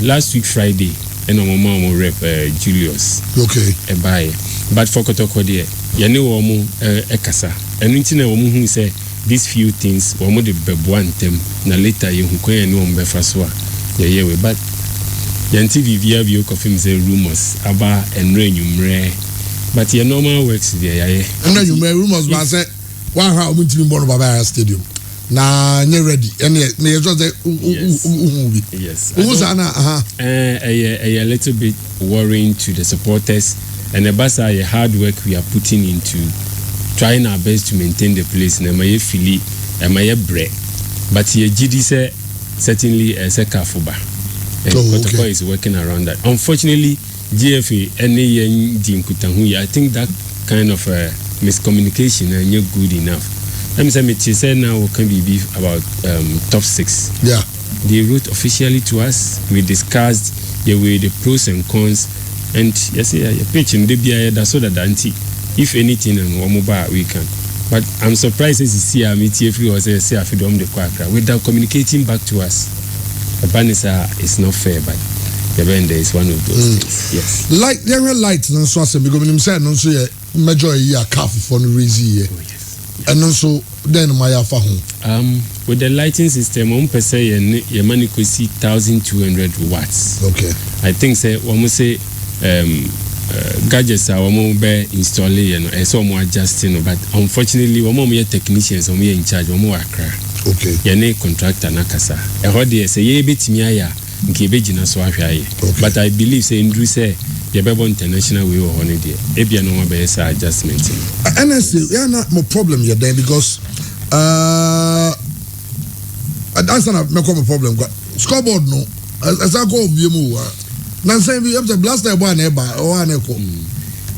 last week Friday and mama rep Julius okay a buy but for Kotoko there you know omo ekasa and until na omo hu say these few things omo de bebuan tem na later you hu kwen no mbe faso yeah we but yanti vivia bio confirm say rumors aba enrenyumre but your normal works there yeah enrenyumre rumors ba say one how omo timi born Baba Stadium na nye ready and me just say yes a little bit worrying to the supporters and the basa a hard work we are putting into trying our best to maintain the place na my fili and my bread but ye GD say certainly a sekafuba and Kotoko is working around that. Unfortunately GFA any dinkutahu I think that kind of miscommunication and you're good enough. I'm saying now can be about top 6. Yeah. They wrote officially to us. We discussed the pros and cons, and yes, pitch in the that's so that if anything and one mobile we can. But I'm surprised as you see our meeting if we was say the quackra without communicating back to us. The banisa is not fair, but the band is one of those things. Yes. Like there were lights and so I because him said no so major year calf for no reason. And also then my with the lighting system on per se your money could see 1200 watts. Okay. I think say almost say gadgets are almost be installing and so more adjusting but unfortunately one more technicians are in charge one more akra. Okay. Yane contractor nakasa. E hodi say ye betimi aya nke begina so ahwaye. But I believe say Andrew say the Bebo international way or holiday. Ebia no one be adjustment. NSA, yeah, not more problem here then because that's not a problem. Scoreboard no, as I go view more. Now saying we have to blast that one or an echo.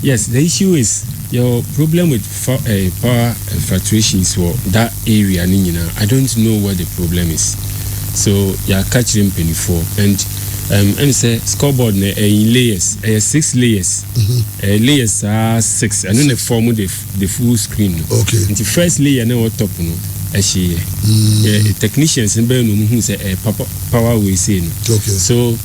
Yes, the issue is your problem with power fluctuations for that area. I don't know what the problem is. So you are catching 24 and say scoreboard in layers 6 layers layers are 6 and then the form of the full screen okay and the first layer na top no technicians in Ballon who say power we say okay so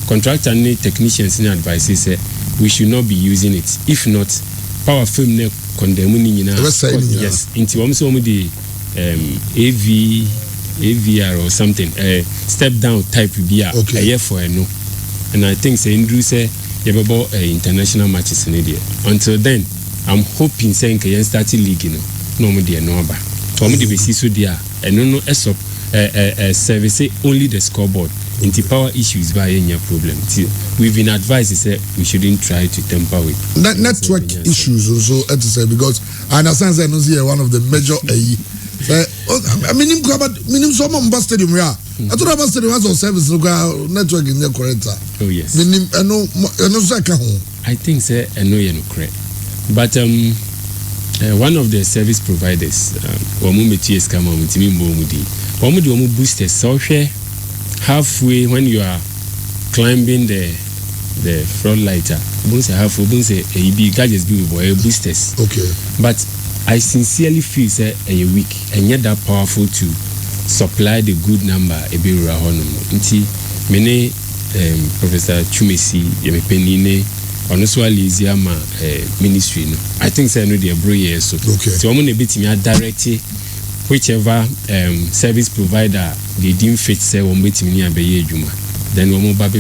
contractor and technicians in advice say we should not be using it if not power film ne condemn yes into almost the AVR or something step down type BR a year for a no and I think say Andrew say you have about international matches in India until then I'm hoping saying can start league no more dear no about for me the basis so there and no SOP service only the scoreboard into power issues by any problem we've been advised say we shouldn't try to tamper with network issues also to say because I understand that one of the major Minim some stadium here. I thought about stadium has a service network in the correct. Oh yes. Minim no second. I think say no you no correct. But one of the service providers Wamumeti's come on with me Wamudi boosters so halfway when you are climbing the front lighter, halfway gadgets be boosters. Okay. But I sincerely feel say a week and yet that powerful to supply the good number a bit nti many Professor Chumesi Yemepenine honestly lazy ama ministry no. I think say no dey bro here so. Okay. So I'm gonna be me direct whichever service provider they deem fit say we meet me near be adwuma. Then we move baby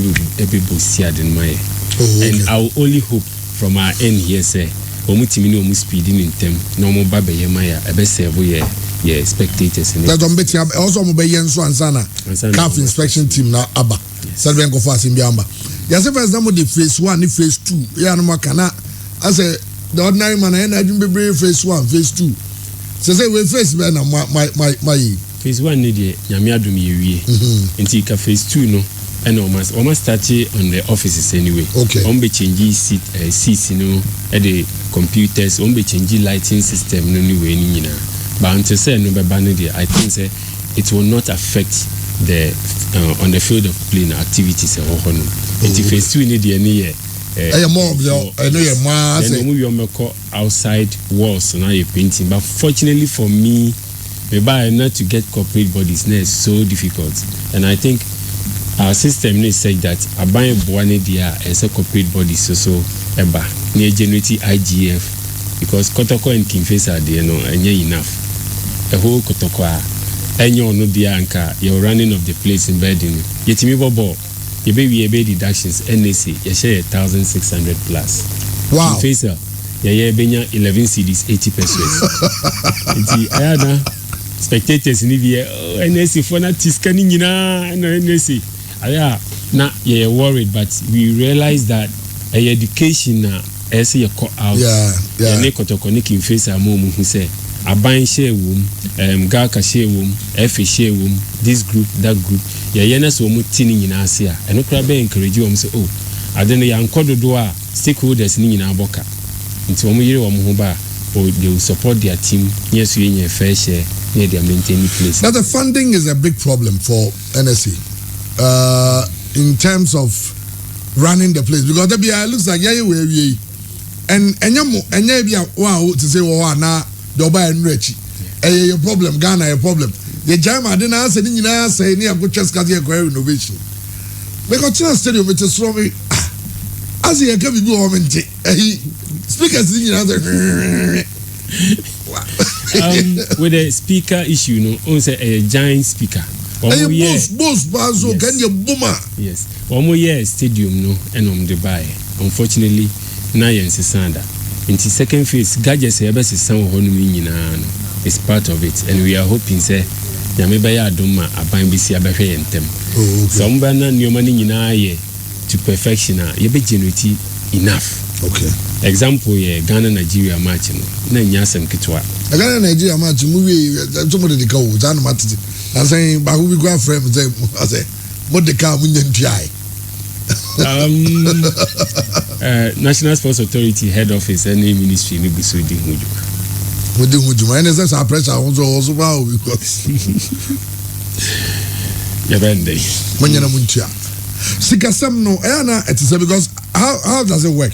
see in my. And I will only hope from our end here say omutimi no speeding in them no mo ba be yemaya e be serve ye spectators in that on beti also mo be yen so ansana calf inspection team na aba serve go for asimbiamba yase first na mo the phase 1 ni phase 2 ya no makana as the ordinary man na adwum bebre phase 1 phase 2 say we phase be na my phase 1 ni de nyame adum ye wie nti ka phase 2 no and almost started on the offices anyway. Okay. Be changing seats, the computers. Be changing lighting system. No new way, But until say no be I think say it will not affect the on the field of play activities. Until phase 2 need any more of the I know your mass. Then we outside walls now you're painting. But fortunately for me, maybe not to get corporate bodies. Now it's so difficult, and I think. Our system is said that a buy one dia as a corporate body so eba near generate IGF because Kotoko and Kinface are there no and enough. A whole Kotoko and you no dia anka you're running of the place in bed in yet me bobo your baby deductions NAC you share 1,600 plus. Wow. Kinface yeah benya 11 CDs 80 pesos. Ayana spectators in the NAC for not tiscani no NAC. Yeah, now you're worried, but we realize that education as you call out. Yeah. Nekotokoniki face a mom who say a buying share womb, Gaka share womb, F share womb, this group, that group. Yenas womu tinning in Asia, and no crab encourage you. Say, oh, I don't know, young Kododoa stakeholders in Aboka. Into Omuye or Muhuba, or they will support their team. Yes, we in a fair share near their maintaining place. Now, the funding is a big problem for NSC. In terms of running the place because the BI looks like we and wow to say na the buy and rich a problem Ghana a problem the Jama didn't answer ni na say ni go chess card renovation because China stadium it is from as you can be woman speakers ni na with the speaker issue no on say a giant speaker. Boss, can you boomer? Yes. One more year stadium no and the buy. Unfortunately, na yense sanda. In the second phase, gadgets best is some is part of it, and we are hoping say Yamebaya Doma aban bisi abefe yentem. Some bana nyomani ye to perfection ye be generate enough. Okay. Example ye Ghana Nigeria match no na nyasem kitwa. Ghana Nigeria match movie somebody dey go Jan Matiti. I say but who we go friend say what the car we ntie. National Sports Authority head office any ministry ni biso di huju. We di huju man is our pressure also wow because ya bende. Manyana muntia. Sikasem no na it is because how does it work?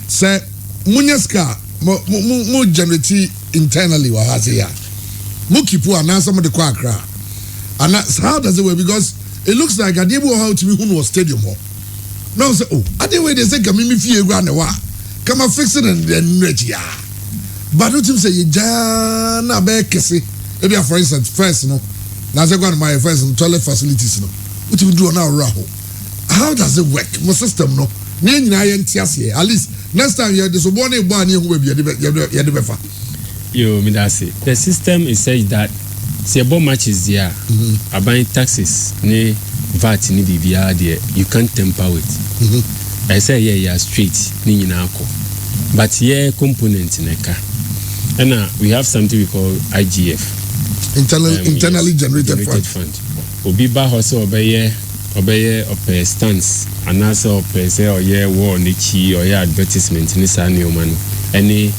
Say munyaska mo generate internally wa has here. Mo kipu ana some the kwa akra. And how does it work? Because it looks like I didn't know how to be who was stadium. Now say, oh, I didn't wait. They say, "Come in, if you go wa, come and fix it and then reach ya." But don't you say you jana be kesi? Maybe for instance, first no, now say go on my first toilet facilities no. What you do now, Raho? How does it work? My system no. At least next time you this one who will be Yo, Midasi. The system is such that. See, about matches there, buying taxes, ne VAT, ni BBR there, you can't tamper with. I say, yeah, straight, ni inako. But yeah, component in a car. And we have something we call IGF. internally generated fund. Obi ba hɔ sɛ ɔbɛyɛ stance anaasɛ ɔpɛ sɛ ɔyɛ wall n'akyi ɔyɛ advertisement ne saa nneɛma no ɛne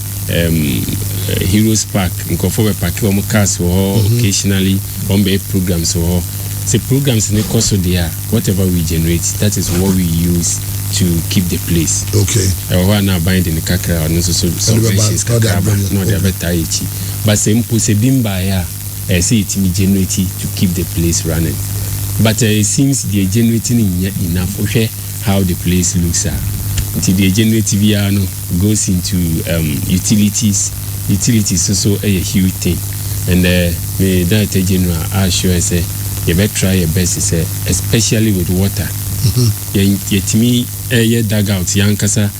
Heroes Park nkɔfo bɛ paki wɔn cars wɔ hɔ occasionally wɔn bɛ programs wɔ hɔ sɛ programs ne kɔ so deɛ whatever we generate that is what we use to keep the place. Okay. ɛwɔ hɔ a na aban de ne kakra ɔno nso so subventions kakra ba na ɔde abɛtaa akyi but sɛ mpo sɛ bi mbaeɛ a ɛsɛ yɛtumi generate to keep the place running but it seems the generating enough okay how the place looks until the generative no goes into utilities also a huge thing and me that general I sure say you better try your best say especially with water yetimi dugout yankasa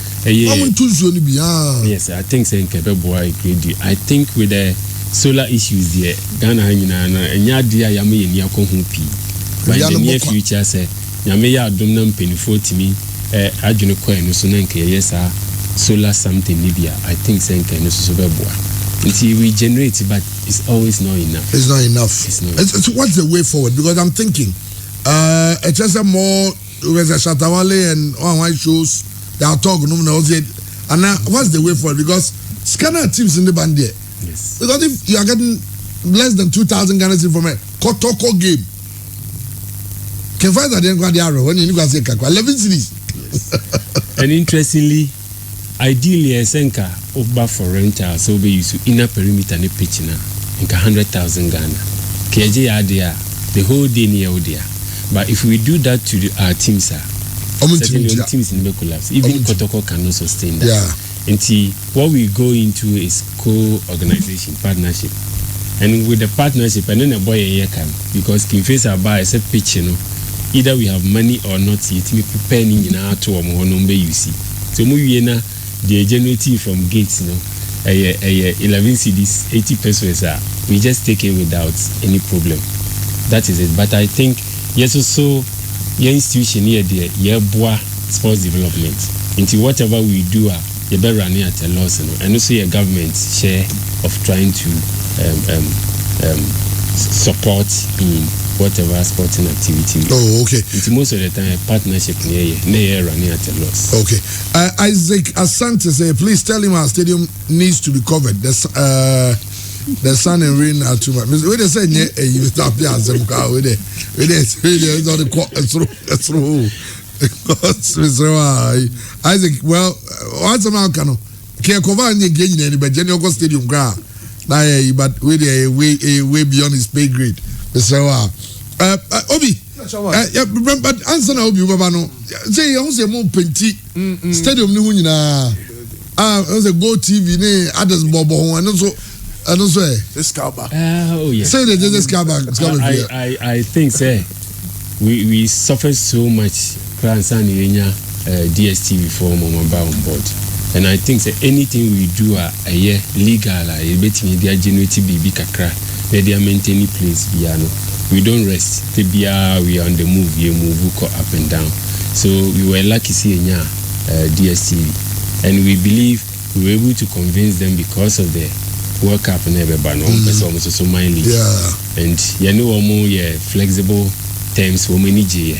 yes I think say nkebe boy agree I think with the solar issues there Ghana nyina na enya dia ya me yeni akohu pi but in the near future say nyame ya adom na mpenifo timi adwene kwan no so na nke yes solar something libya I think say nke no so beboa until we generate but it's always not enough. It's not enough. So what's the way forward? Because I'm thinking it's just a more with a Shatawale and online shows they are talking and now what's the way forward? Because scanner teams in the band there. Yes. Because if you are getting less than 2,000 Ghana from a Kotoko game, can find that the arrow when you go say 11 cities. And interestingly, ideally, a senka over for rental so be used to inner perimeter and pitch na inka 100,000 Ghana. KJ idea the whole day near there. But if we do that to our teams, certainly teams in the collapse. Even Kotoko cannot sustain that. Yeah. Until what we go into is co-organization, partnership. And with the partnership, and then a boy a year can because King Face are by a pitch, you know, either we have money or not, yet me preparing in our to number you see. So we na the generative from gates, you know, 11 CDs, 80 pesos, we just take it without any problem. That is it. But I think yes, also your institution here, there, your bois sports development. Into whatever we do, you better run it at a loss, you know, and also your government share of trying to support in whatever sporting activity. Oh, okay. It's most of the time a partnership near running at a loss. Okay. Isaac Asante say, please tell him our stadium needs to be covered. The sun and rain are too much. When they say you stop there and some car with it. It's on the through. Isaac, well, what's the man can care cover and engage in any but General Stadium ground. But with a way beyond his pay grade. So Obi, but answer now Obi Babano. Say you say more penti stadium ni wunyina. Also Go TV ne others bobo and also this cover. Oh yes. Say this cover. I think say we suffer so much DSTV for Mama on board. And I think that anything we do a year legal, a bit in their generative BB kakra, they are maintaining place piano. We don't rest. We are on the move, we move up and down. So we were lucky seeing DSTV. And we believe we were able to convince them because of the World Cup and everybody. Almost so mindly. Yeah. And you know more flexible terms for many J.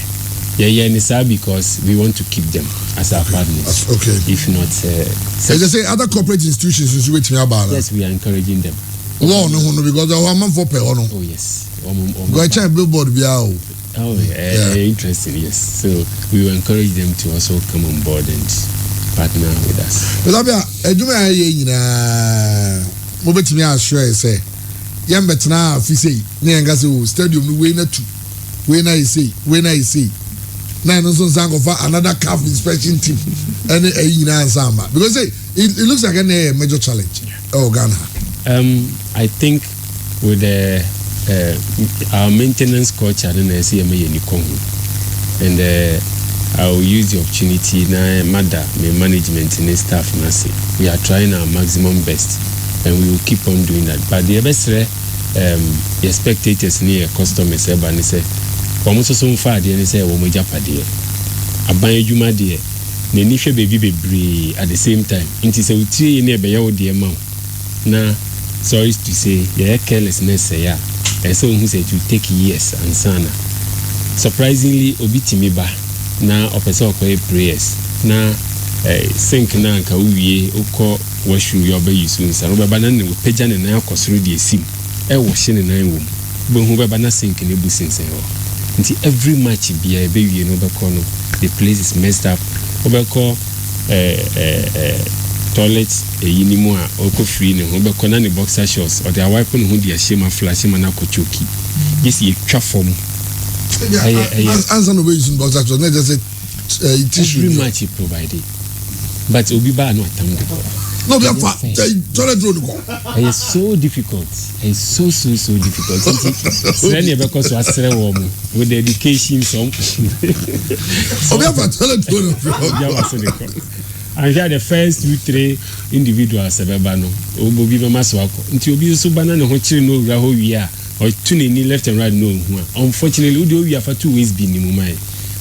Yeah, because we want to keep them as our partners. Okay. If not, as I say, other corporate institutions is waiting about. Yes, we are encouraging them. No, because our man for pay. Oh yes. Go check billboard be out. Oh yeah, interesting. Yes. So we will encourage them to also come on board and partner with us. But Juma mo betimi assure say yam betna fi say na nga say stadium no we na tu we na say na no so sang of another calf inspection team and nyina ansama because say it looks like a major challenge. Oh Ghana. I think with our maintenance culture and I see me and I will use the opportunity na mother my management and staff na say we are trying our maximum best and we will keep on doing that. But the best the spectators near customers and say almost so far they say wo moja pade aban adwuma de na ni hwe baby at the same time nti say utie ne be yawo de ma na sorry to say carelessness ya so who said to take years and sana surprisingly obi timiba na opese okoye prayers na sink na nka uwie ukọ washroom yo be use nsa no beba na ne pagya ne na akosoro de esim wo hye ne nan wom be hu beba na sink ne bu sinsen ho nti every match bia be wie no be kọ no the place is messed up obekọ toilet eyinimu a oko free ne ho be kọ na ne boxer shorts or the wipe no ho de ahye ma flash ma na kochoki yes ye twa form answer no be using boxer shorts na just tissue every match provided but obi ba no atamgo no be fa toilet roll go it's so difficult it's so difficult then you because was sere wo mu with the education some obi fa toilet roll and here the first 2-3 individuals ebeba no obi be maso akọ nti obi so bana ne ho kire no wura ho wi a or tune ni left and right no hu unfortunately odi owi afa 2 ways bi ni mu mai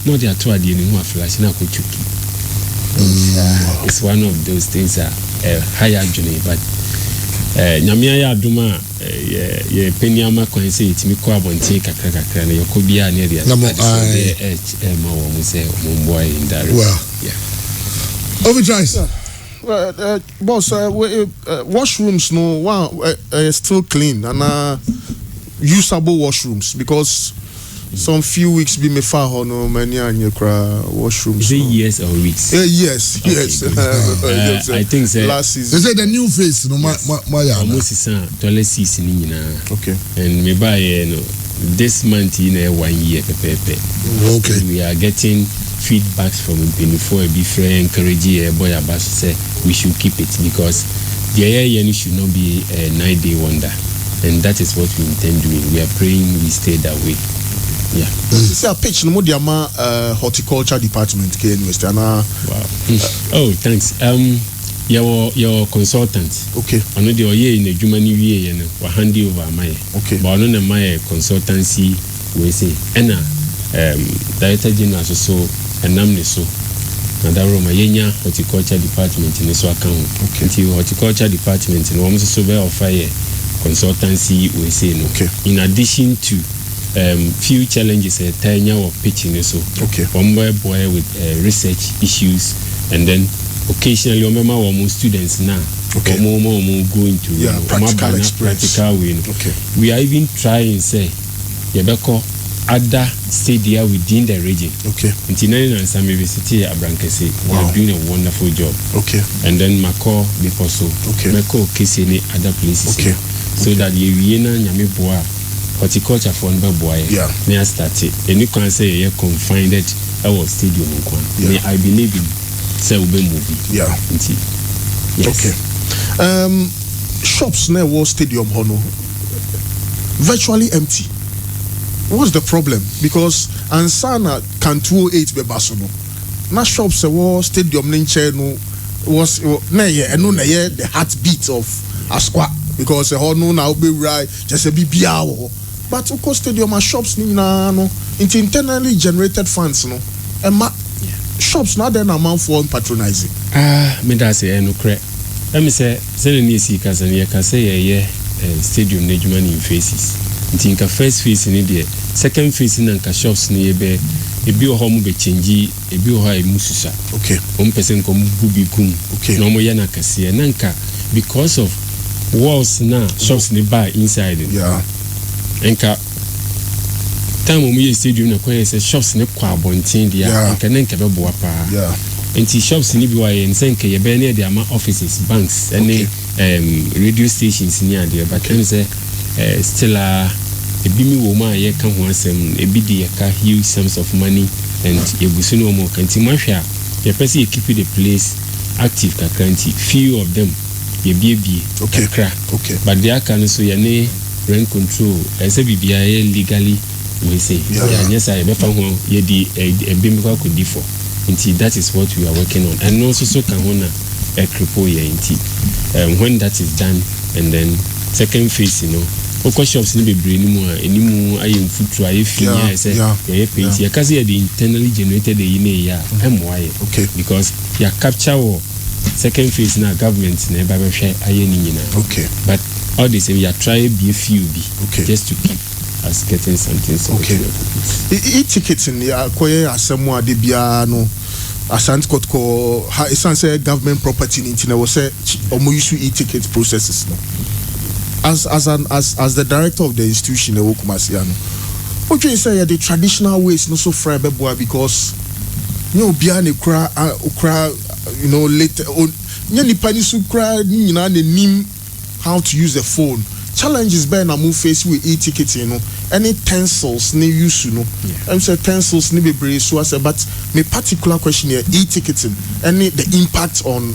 no dey ato ade ni hu aflash na ko chuki it's one of those things that higher journey but nyamia ya aduma ye peniama kwan say itimi ko abonte kakra na yoko bia na dia ma wo mu say mo boy in that well yeah overdrive boss washrooms no one still clean and usable washrooms because some few weeks be me far no many anya kra washrooms. Is it years or weeks? Yes. I think so. Last season. They say the new face no my almost is toilet season nyina. Okay. And me buy no this month in 1 year pepe. Okay. We are getting feedbacks from before be friend encourage boy about say we should keep it because the year should not be a 9-day wonder and that is what we intend doing. We are praying we stay that way. Yeah. This is a pitch no more horticulture department ke university ana. Wow. Oh, thanks. Your consultant. Okay. Ono de oye in adwuma ni wie ye no wa hand over my. Okay. But ono na my consultancy we say ena director general so enam ne so. Na da room yenya horticulture department ni so account. Okay. Nti horticulture department no wo so be offer consultancy we say no. Okay. In addition to few challenges tanya of pitching so okay one boy with research issues and then occasionally one students now okay more go into practical way okay we are even trying say yebeko other stadia within the region okay until and some university abrankese we are doing a wonderful job okay and then mako before so okay mako kese any other places okay so that you na nyame boa horticulture for number boy near started and you can say you're confined our stadium I believe in say ube movie yes. Okay shops near war stadium hono virtually empty. What's the problem? Because ansana can 208 be Barcelona na shops war stadium ninche no was na ye no na ye the heartbeat of Asqua because hono na be right just a bibia wo. But of course, stadium and shops no it's internally generated funds no. And shops now then amount for patronizing. Me that say no correct. Let me say ni si ka say stadium management in phases. Nti nka first phase ni there, second phase na nka shops ni be ebi o ho mu be change ebi o ha e mususa. Okay. 1% ko mu bi kum. Okay. No mo ya na kase na nka because of walls na shops ni buy inside. Yeah. Enka time mu ye stadium na koye say shops ne kwa bontin dia enka na nka be boa pa enti shops ni bi wa ye nsenka ye be na dia ma offices banks any radio stations ni ade but can say still ebi mi wo ma ye ka ho asem ebi de ka huge sums of money and egusi no mo kanti mahwa ye pese ye keep the place active kakanti few of them ye bie okay but they can so ye ne rent control say bibia legally we say yes I be fa ho ye di be me kwa kodi for until that is what we are working on and also so can hona a cripple ye until when that is done and then second phase oko shops ni bebre ni mu enimu ayi mfutu ayi finya say ye paint ye ka say the internally generated the ine ya MY okay because ya capture second phase na government na ba be hwe ayi ni nyina okay but all the same, you try be a few be Okay. just to keep us getting something. Okay. E-tickets in the acquire assemble de biano. Asante Kotko, it's say government property in Tina was say omo use e-ticket processes no. As the director of the institution Okumasiano. What you say the traditional ways no so fry beboa because you know bia ne kra you know later on nyani pani su kra ni na nim how to use the phone. Challenges by na move face with e-ticket you know any tensils ne use you know I'm say tensils ne be brave so I say but my particular question here e-ticketing any the impact on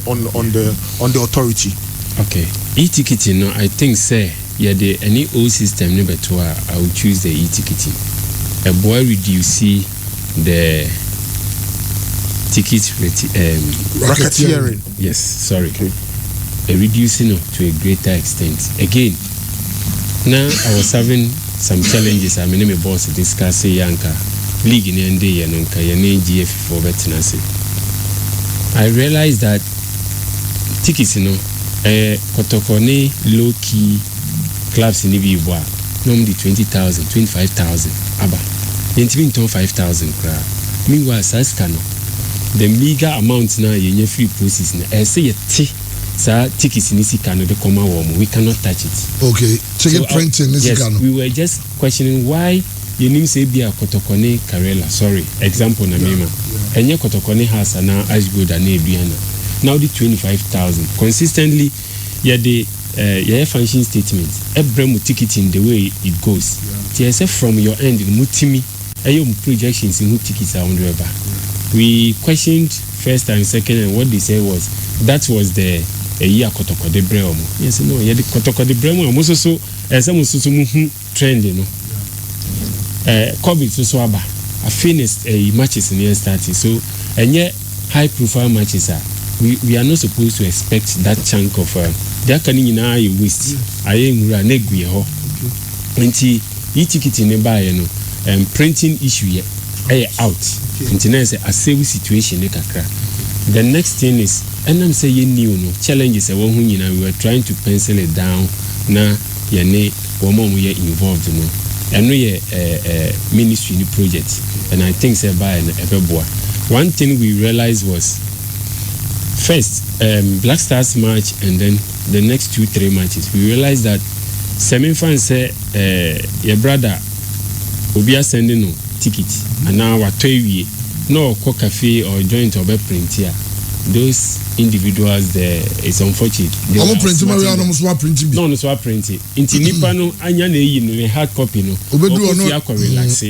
the authority. Okay, e-ticketing no I think say the any old system no better I will choose the e-ticketing. A boy reduce the ticket Racketeering. Yes, sorry. Okay. A reducing to a greater extent. Again, now I was having some challenges. I mean, my boss discussing Yanka league in ND and GF for veterans. I realized that tickets, Kotokone low key clubs in Ibiwa normally 20,000, 25,000. Abba, even 5,000. Meanwhile, Saskano, the meager amount now in free process. I say a tickets in Isikano, the comma warm, we cannot touch it. Okay, ticket so, printing in Isikano. Yes, we were just questioning why you name say be a Kotokone Karela. Sorry, example Namima. And your Kotokone has an Ashgood and Abiana. Now the 25,000 consistently. The function statement. Every ticket in the way it goes. TSF from your end, Mutimi, projections in who tickets are on the river. We questioned first and second, and what they said was that was the year Kotoko de Bremo. Yes, no, yeah, the Kotoko de Bremo, and also some trend, you know. COVID so aba. I finished matches in the starting, so and yet high profile matches are. We are not supposed to expect that chunk of that can in our waste. I am ranegui ho. Nti e-ticket in buy no printing issue out. Nti na say a save situation e kakra. The next thing is and I'm saying new no challenges e won hu nyina we were trying to pencil it down na ye ne wo mom we involved no. And we ministry in project and I think say buy na ebeboa. One thing we realized was first, Black Stars match and then the next 2-3 matches. We realized that semi-fans say your brother will be sending no ticket and now what no co cafe or joint or print here. Those individuals there is unfortunate. I'm printing my printing. No, no, so printing. Into Nipano, anya ne hard copy no. Obedu or no relax.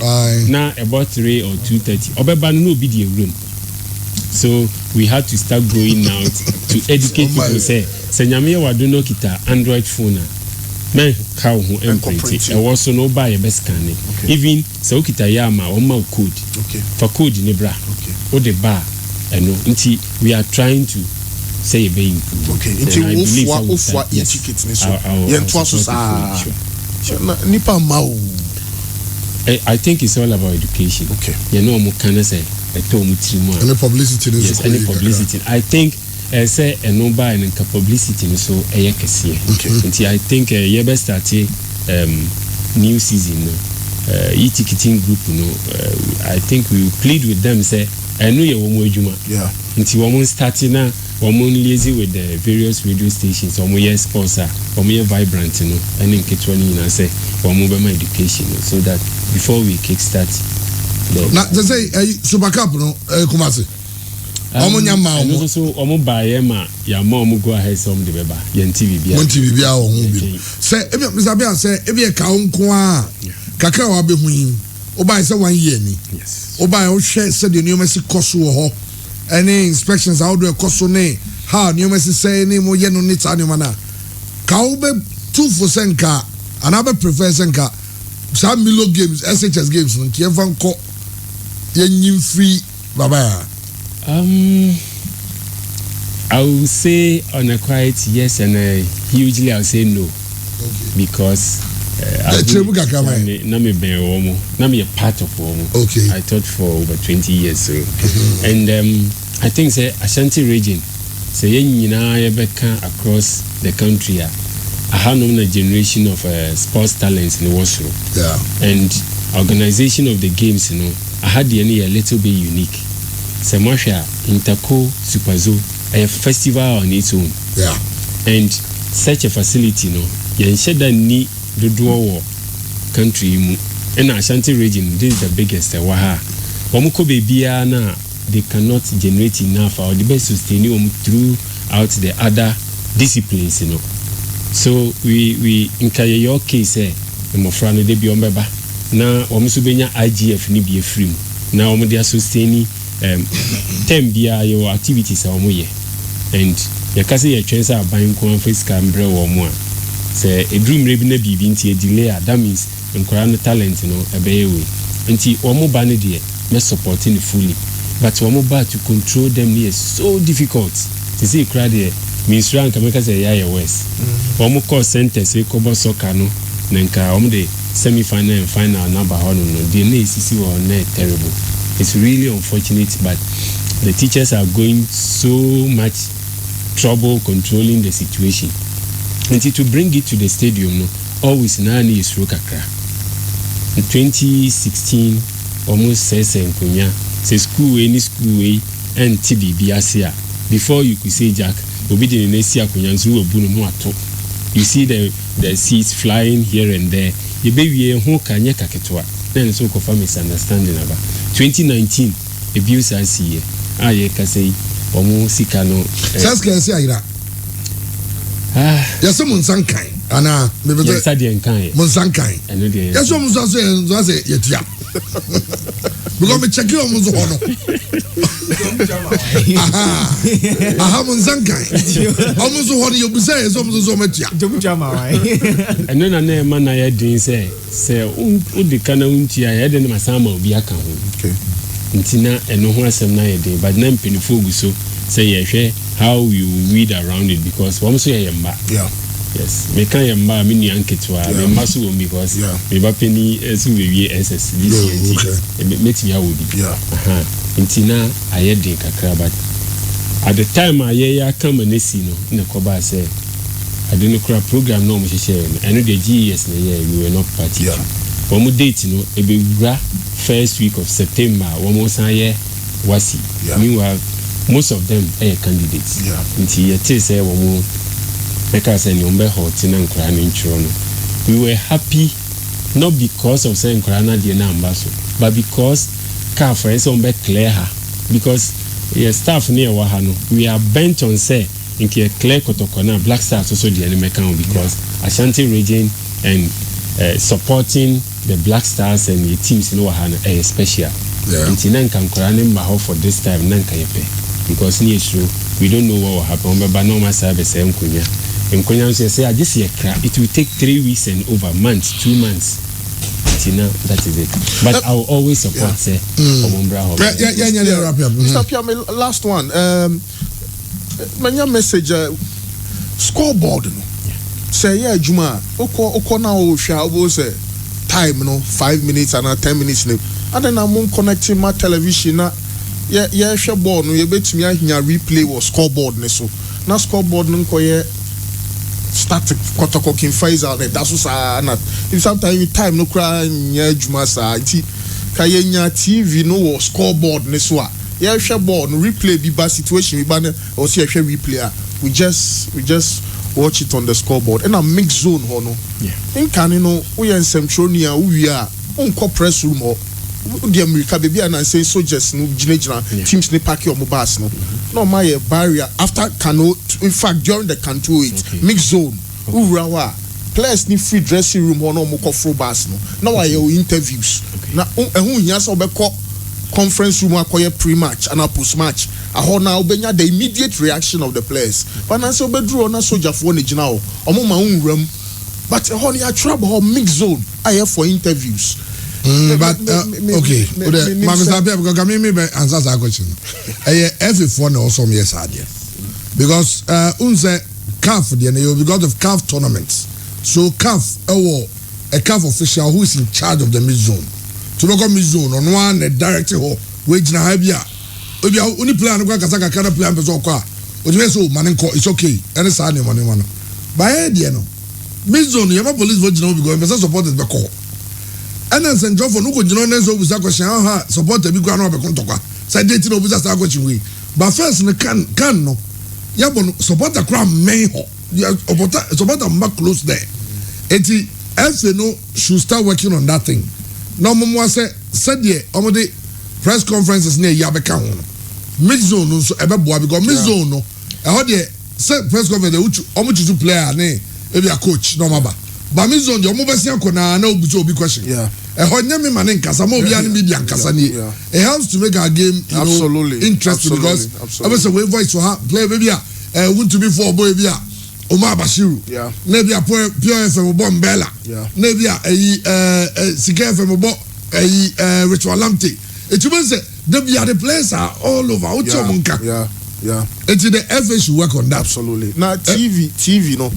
Now about 3 or 2:30. Obeban no be the room. So we had to start going out to educate people. Say Senyame wa do no kita Android phone. Man how who imprint. I was no buy a best scanning. Even so kita yama or ma code. Okay. For code in bra. Okay. Or the bar. And until we are trying to say a being. Okay. Until ufwa e-tickets ni so. Nipa mau. I think it's all about education. Okay. You know mo can say any publicity is yes, any publicity. I think say a number and publicity so okay. Until I think you best start new season e-ticketing group I think we will plead with them say I know you won't yeah until we starting now we liaise with the various radio stations we sponsor we vibrant and in Ketwani say we my education so that before we kickstart. Na they say Super Cup no Kumasi. Omo nyama omo so omo buy ma ya ma omo go ahead some the beba yen TV bia. Won TV bia o hu bi. Say ebi Mr. Bia say ebi e ka nko a kakra wa be hu yin. O buy say 1 year ni. Yes. O buy o share say the new mesi koso ho. Any inspections how do koso ne how new mesi say ni mo ye no ni ta ni mana. Ka o be 2 for senka and I be prefer senka. Some Milo games, SHS games, no Kievan ko yen free baba. I will say on a quiet yes and hugely I'll say no. Okay. Because Nami be Omo, Nami a part of Omo. Okay. I taught for over 20 years so. And I think say Ashanti region say yen across the country hanom na generation of sports talents in Wasro. Yeah. And organization of the games, I had the a little bit unique. Samasha Interco Superzo, a festival on its own. Yeah. And such a facility, you said that ni the draw country in Ashanti region, this is the biggest. Omuko bebia na they cannot generate enough or the best sustain throughout the other disciplines, So we in your case, Mofrano de Biombeba. Now Omusubenya IGF ni be free. Now Omodia sustaining 10 your activities are moye. And your cousin your chance are buying corn face camera or more. Say a dream rebina be a delay, that means and Koran talent, a bay way. Until Omo Banady, not supporting fully. But Omo bad to control them is so difficult. To see crowd here means rank and make us a yaya west. Omo call sentence, a cobo soccer no, Nanka Om de semi-final and final number one. The NACC were not terrible. It's really unfortunate, but the teachers are going so much trouble controlling the situation. Until to bring it to the stadium, always Nani is Rokakra. In 2016, almost says Nkunya, say school any school way and TB Biasia. Before you could say Jack, obedient in Asia Kunyanzu or Bunuato. You see the seeds flying here and there. The baby who can yakaketwa. Then so confirm misunderstanding about 2019 abuse I see. I can say almost Sikano. Saska say ira. Yes, Monsankai. Ana, maybe the Sadian Kai. Monsankai. I know the yes, almost as yet. Yeah. Because me check you almost on. Aha, Monsankai. Almost what you say is almost so much. And then a man I had didn't say, the Canunti, I had in my summer be a can. Okay. Intina and no one some night day, but then penny so say, how you read around it because one say I am back. Yeah. Yes, me can yamba mini anketwa me maso because me ba penny esu we SS this year make me awudi intina ayede kakra but at the time aye come anesi no na koba say I don't know program no mo share I know the GES na year we were not party one date no e be first week of September one more say wasi meanwhile most of them are candidates inti yete say one because we were happy not because of saying Korana the ambassador, but because car for us clear her because staff near Wahano we are bent on say in clear Kotokona Black Stars also the enemy because Ashanti region and supporting the Black Stars and the teams in Wahano is special. Until then can Korana Maho for this time Nanka because near true we don't know what will happen but normal service Kunya. In Konya say this year it will take 3 weeks and over months, 2 months. That is it. But I will always support say Mr. Piame, last one. My message scoreboard. Say yeah, Juma. Oko na o sha o say time 5 minutes and 10 minutes and then I'm connecting my television na yeah share board no you betimi ahia replay or scoreboard ne so. Na scoreboard no koye start kotokokin phase out there that's what not if sometimes time no cry nya juma sa ti kayenya TV no or scoreboard ne so yeah share board no replay bi ba situation bi ba ne or see share replay we just watch it on the scoreboard and a mix zone ho no in kan no we en semtroni a we a unko press room ho the America baby and say soldiers no gina teams ne pack your bus no my barrier after cano in fact during the canto mix zone urawa players need free dressing room or no moko full bus now I interviews na ehun nya so be conference room akoye pre-match and a post-match aho na obenya the immediate reaction of the players but na so bedru na soldier for ne gina o omo ma unram but ehon ya trouble mix zone I for interviews. But okay, Mama Sabia, because I mean, answer that question. Every phone also me idea because unse CAF because of CAF tournaments. So CAF a CAF official who is in charge of the mid zone. To look at mid zone on one the director who wage na habia. Obi only player no kasaka kana player person kwa. Obi so manen ko it's okay. Any side money. By idea no. mid-zone yɛma police vote gyina hɔ because mpɛsɛ supporters bɛkɔ ɛna nsɛnkyɛwfo no kɔgyina hɔ na ɛsɛ obusa question aha supporter bi koraa na ɔbɛko ntɔkwa sɛ de ti na obusa saa question wei but first no kan no yɛbɔ no supporter koraa mmɛn hɔ supporter mma close there eti FA no should start working on that thing na ɔmo mo asɛ sɛdeɛ ɔmo de press conferences ne ɛyi abɛka ho no mid-zone no nso ɛbɛboa because mid-zone no ɛhɔ deɛ sɛ press conference ɔmo tutu player ne ebi a coach na ɔmo aba but mid-zone deɛ ɔmo bɛsi akɔ na obusa obi question ɛhɔ nyɛ mi ma ne nkasa ma obi a ne mi di ankasa nie it helps to make our game interesting because ɛbɛ sɛ wei voice wɔ ha player baabi a wuntumi fɔ ɔbɔ ebi a Omar Bashiru na ebi a pure FM bɔ Mbella na ebi a Sika FM bɔ Ritual Lamte etuma sɛ the players are all over o tí o mu nka eti the FA should work on that. Absolutely. Now TV no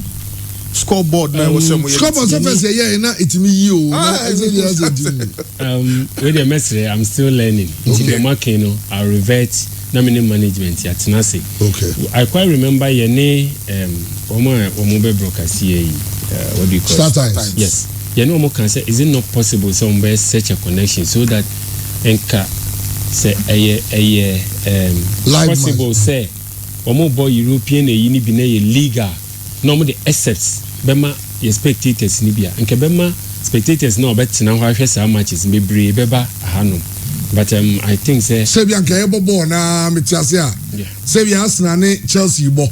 scoreboard na ɛwɔ sɛ mo yɛ scoreboard sɛ fɛsɛ yɛ na etimi yi o na ɛsɛ yɛ ɛsɛ di. Wey the message I'm still learning nti the marking no I revert na mini management ya tena se. Okay. I quite remember yɛ ne ɔmo bɛ broadcast yɛ yi what do you call it? Startimes. Yes. Yɛ ne ɔmo kan sɛ is it not possible sɛ ɔmo bɛ search a connection so that nka sɛ ɛyɛ possible sɛ ɔmo bɔ European eyi ni bi na yɛ legal na ɔmo de assets bɛma yɛ spectators ni bi a nka bɛma spectators na ɔbɛtena hɔ ahwɛ saa matches bebree bɛba ahanom but I think sɛ sɛbi anka yɛ bɔ bɔɔl na meti ase a sɛbi Arsenal ne Chelsea bɔ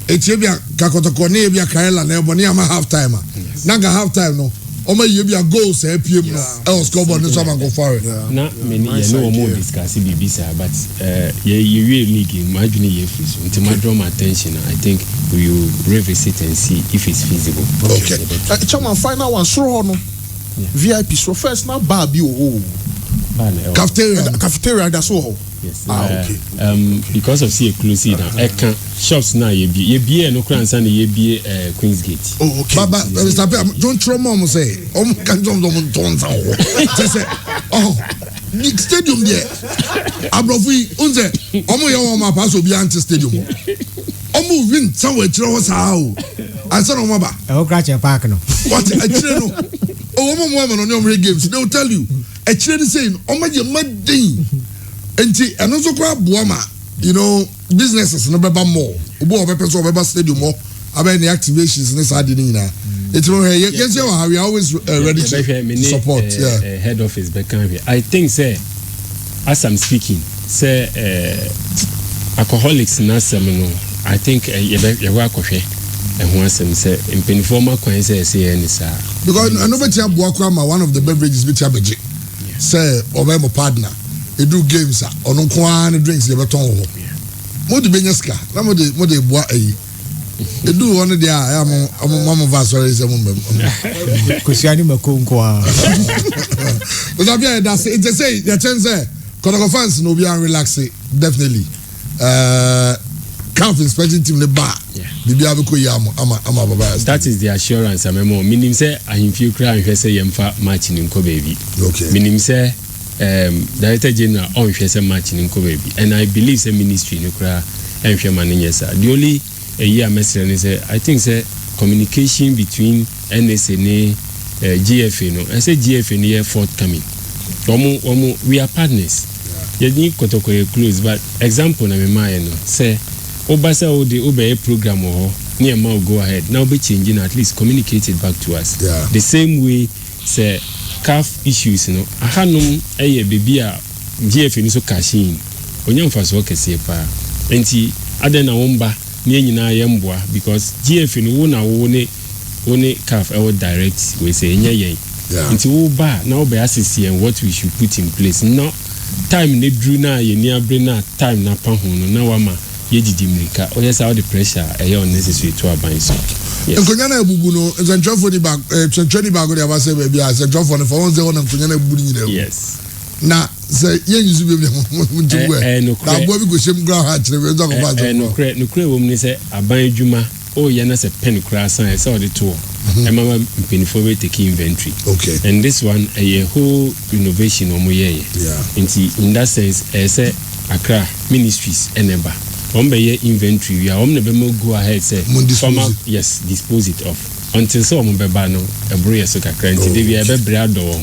etie bi a kakɔtɔkɔ ne yɛ bi a Kaela na ɛbɔ ne yɛ ama half time a na nka half time no ɔmo yɛ bi a goals ɛpiem no ɛwɔ scoreboard ne so ama nkɔ fare na meni yɛ ne ɔmo discuss bibi saa but yɛ wie league mu adwene yɛ free so nti ma draw my attention I think we will revisit and see if it's feasible. Okay. Chairman, final one soro hɔ no VIP so first na bar bi o cafeteria da so hɔ. Yes. Okay. Because of see a close now ɛka shops na yɛbie no kura nsa na yɛbie Queen's Gate. Oh, okay. But Mr. P, don't throw mom say kan jom ton sa hɔ say stadium there abrɔfo yi unse ɔmo yɛ wɔn ma pass obi anti stadium ɔmo win san wɔ akyire hɔ saa o ansa na ɔmo aba ɛwɔ krakye park no what akyire no ɔmo mo ama no ne ɔmo games they will tell you akyire ni say ɔmo yɛ madin enti ɛno nso kɔ aboa ma you know businesses no bɛba more obo ɔbɛpɛ so ɔbɛba stadium hɔ abɛn the activations ne saa de ne nyinaa eti mo hɛ yɛn sɛ wɔ ha we are always ready to support head office bɛka hwɛ I think sɛ as I'm speaking sɛ alcoholics n'asɛm no I think yɛwɔ akɔhwɛ ɛho asɛm sɛ mpanyinfoɔ ma kwan sɛ ɛsɛ yɛn ne saa because ɛno bɛ ti aboa kora ma one of the beverages bi ti abɛgye sɛ ɔbɛn mo partner edu games a ɔno nko ara ne drinks yɛ bɛtɔn wɔ hɔ mo de benya sika na mo de boa ayi edu hɔ no deɛ a ɛyɛ mo va sɔrɔ sɛ mo mbɛm kosua ni mako nko ara ɔsɛ bi a yɛda se nti sɛ yɛkyɛn sɛ kɔtɔkɔ fans na obi a relax definitely camp inspection team ne ba bibi abɛkɔ yi ama baba that is the assurance amemo minim sɛ ahemfie kura ahwɛ sɛ yɛmfa match ne nkɔ baabi minim sɛ director general ɔnhwɛ sɛ match ne nkɔ baabi and I believe sɛ ministry ne kura ɛnhwɛ ma ne nyɛ saa the only a message ne sɛ I think sɛ communication between NSA ne GFA no I say GFA ne yɛ forthcoming ɔmo we are partners yɛni kɔtɔkɔ yɛ close but example na me ma yɛ no sɛ oba sɛ o de obɛyɛ program wɔ hɔ ne ɛma o go ahead na obe change na at least communicate it back to us the same way sɛ CAF issues no ahanom ɛyɛ beebi a GFA no so cash in onye mfasoɔ kɛseɛ paa nti adan na wɔn ba ne nyinaa yɛ mboa because GFA no wo na wo ne CAF ɛwɔ direct we say enye yɛn nti wo ba na obɛ assess and what we should put in place no time ne dru na yɛ ni abre na time na pa ho no na wa ma ye didi mrika o yes how the pressure ɛyɛ unnecessary to aban so nkonya na ebubu no zentrofo ni bag twentwani bag de aba say baby a zentrofo no for one zero na nkonya na ebubu ni nyina yes na say ye use baby muntu we na bo bi go shem gra ha kire we zo ko ba zo no kre wo mni say aban adwuma o ye na say pen kra san say o de to mama mpinifo we take inventory and this one a whole innovation o mo ye in that sense say Accra ministries eneba on be inventory we are on the go ahead say dispose it off until so omo beba no ebru yeso kakra nti de bia ebe bra do ho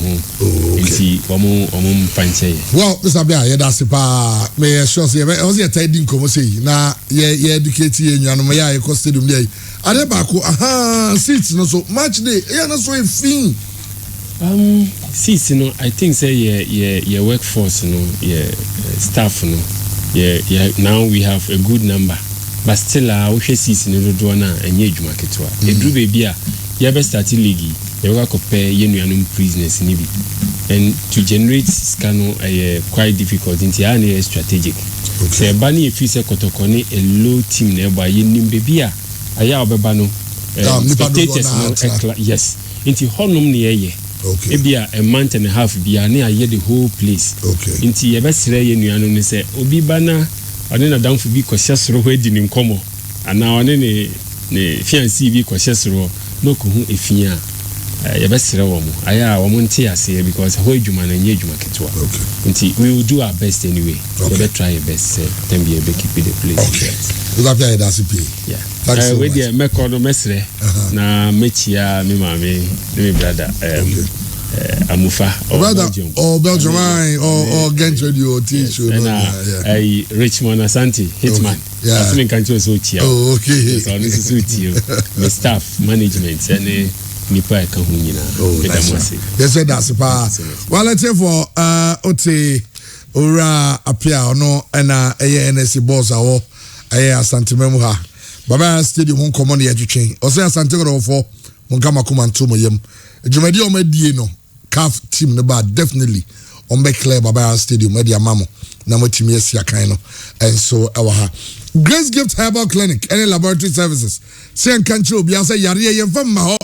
nti omo panche well Mr. Bia ye da sipa me sure say e was ye tidy nkomo say na ye educate ye nnuano me ya ye ko stadium dey ade ba ko seats no so match day e na so e fin seats no I think say ye workforce no ye staff no yeah now we have a good number but still we hwe seats no do na enye adwuma ketwa edru baby a ye be start league ye go compare ye nuanom prisoners ni bi and to generate scano quite difficult into any strategic say bani if you say kotokoni a low team na ba ye nim baby a aya obeba no spectators no yes into honum ne ye okay ebia a month and a half bia na aye the whole place okay into ye be sere ye nuanom ne say obi bana ɔne na damfo bi kɔhyɛ soro hɔ adi ne nkɔmɔ anaa ɔne ne fiancé bi kɔhyɛ soro no ko hu efia yɛbɛsrɛ wɔ mo aya wɔ mo nte ase because hɔ adwuma na nyɛ adwuma ketewa nti we will do our best anyway we try our best then be able to keep the place okay that be that's it yeah we dey mekɔ no mesrɛ na mechia me maame me brother Amufa or Belgium or Gent Radio teach you Richmond Asante Hitman that's me can choose so okay so this is with you the staff management and nipa ka hu nyina yes that's pa well let's say for ote ora apia ono na NSC boss awo Asante memu ha baba stadium hon common ye twetwen o say Asante go for mon kama kuma ntomo yam djumadi o madie no CAF team no ba definitely on be clear baba stadium media mamo na motimi asia kan no and so ha Grace Gift Herbal Clinic any laboratory services say kan che obi asa yare ye mfa ma ho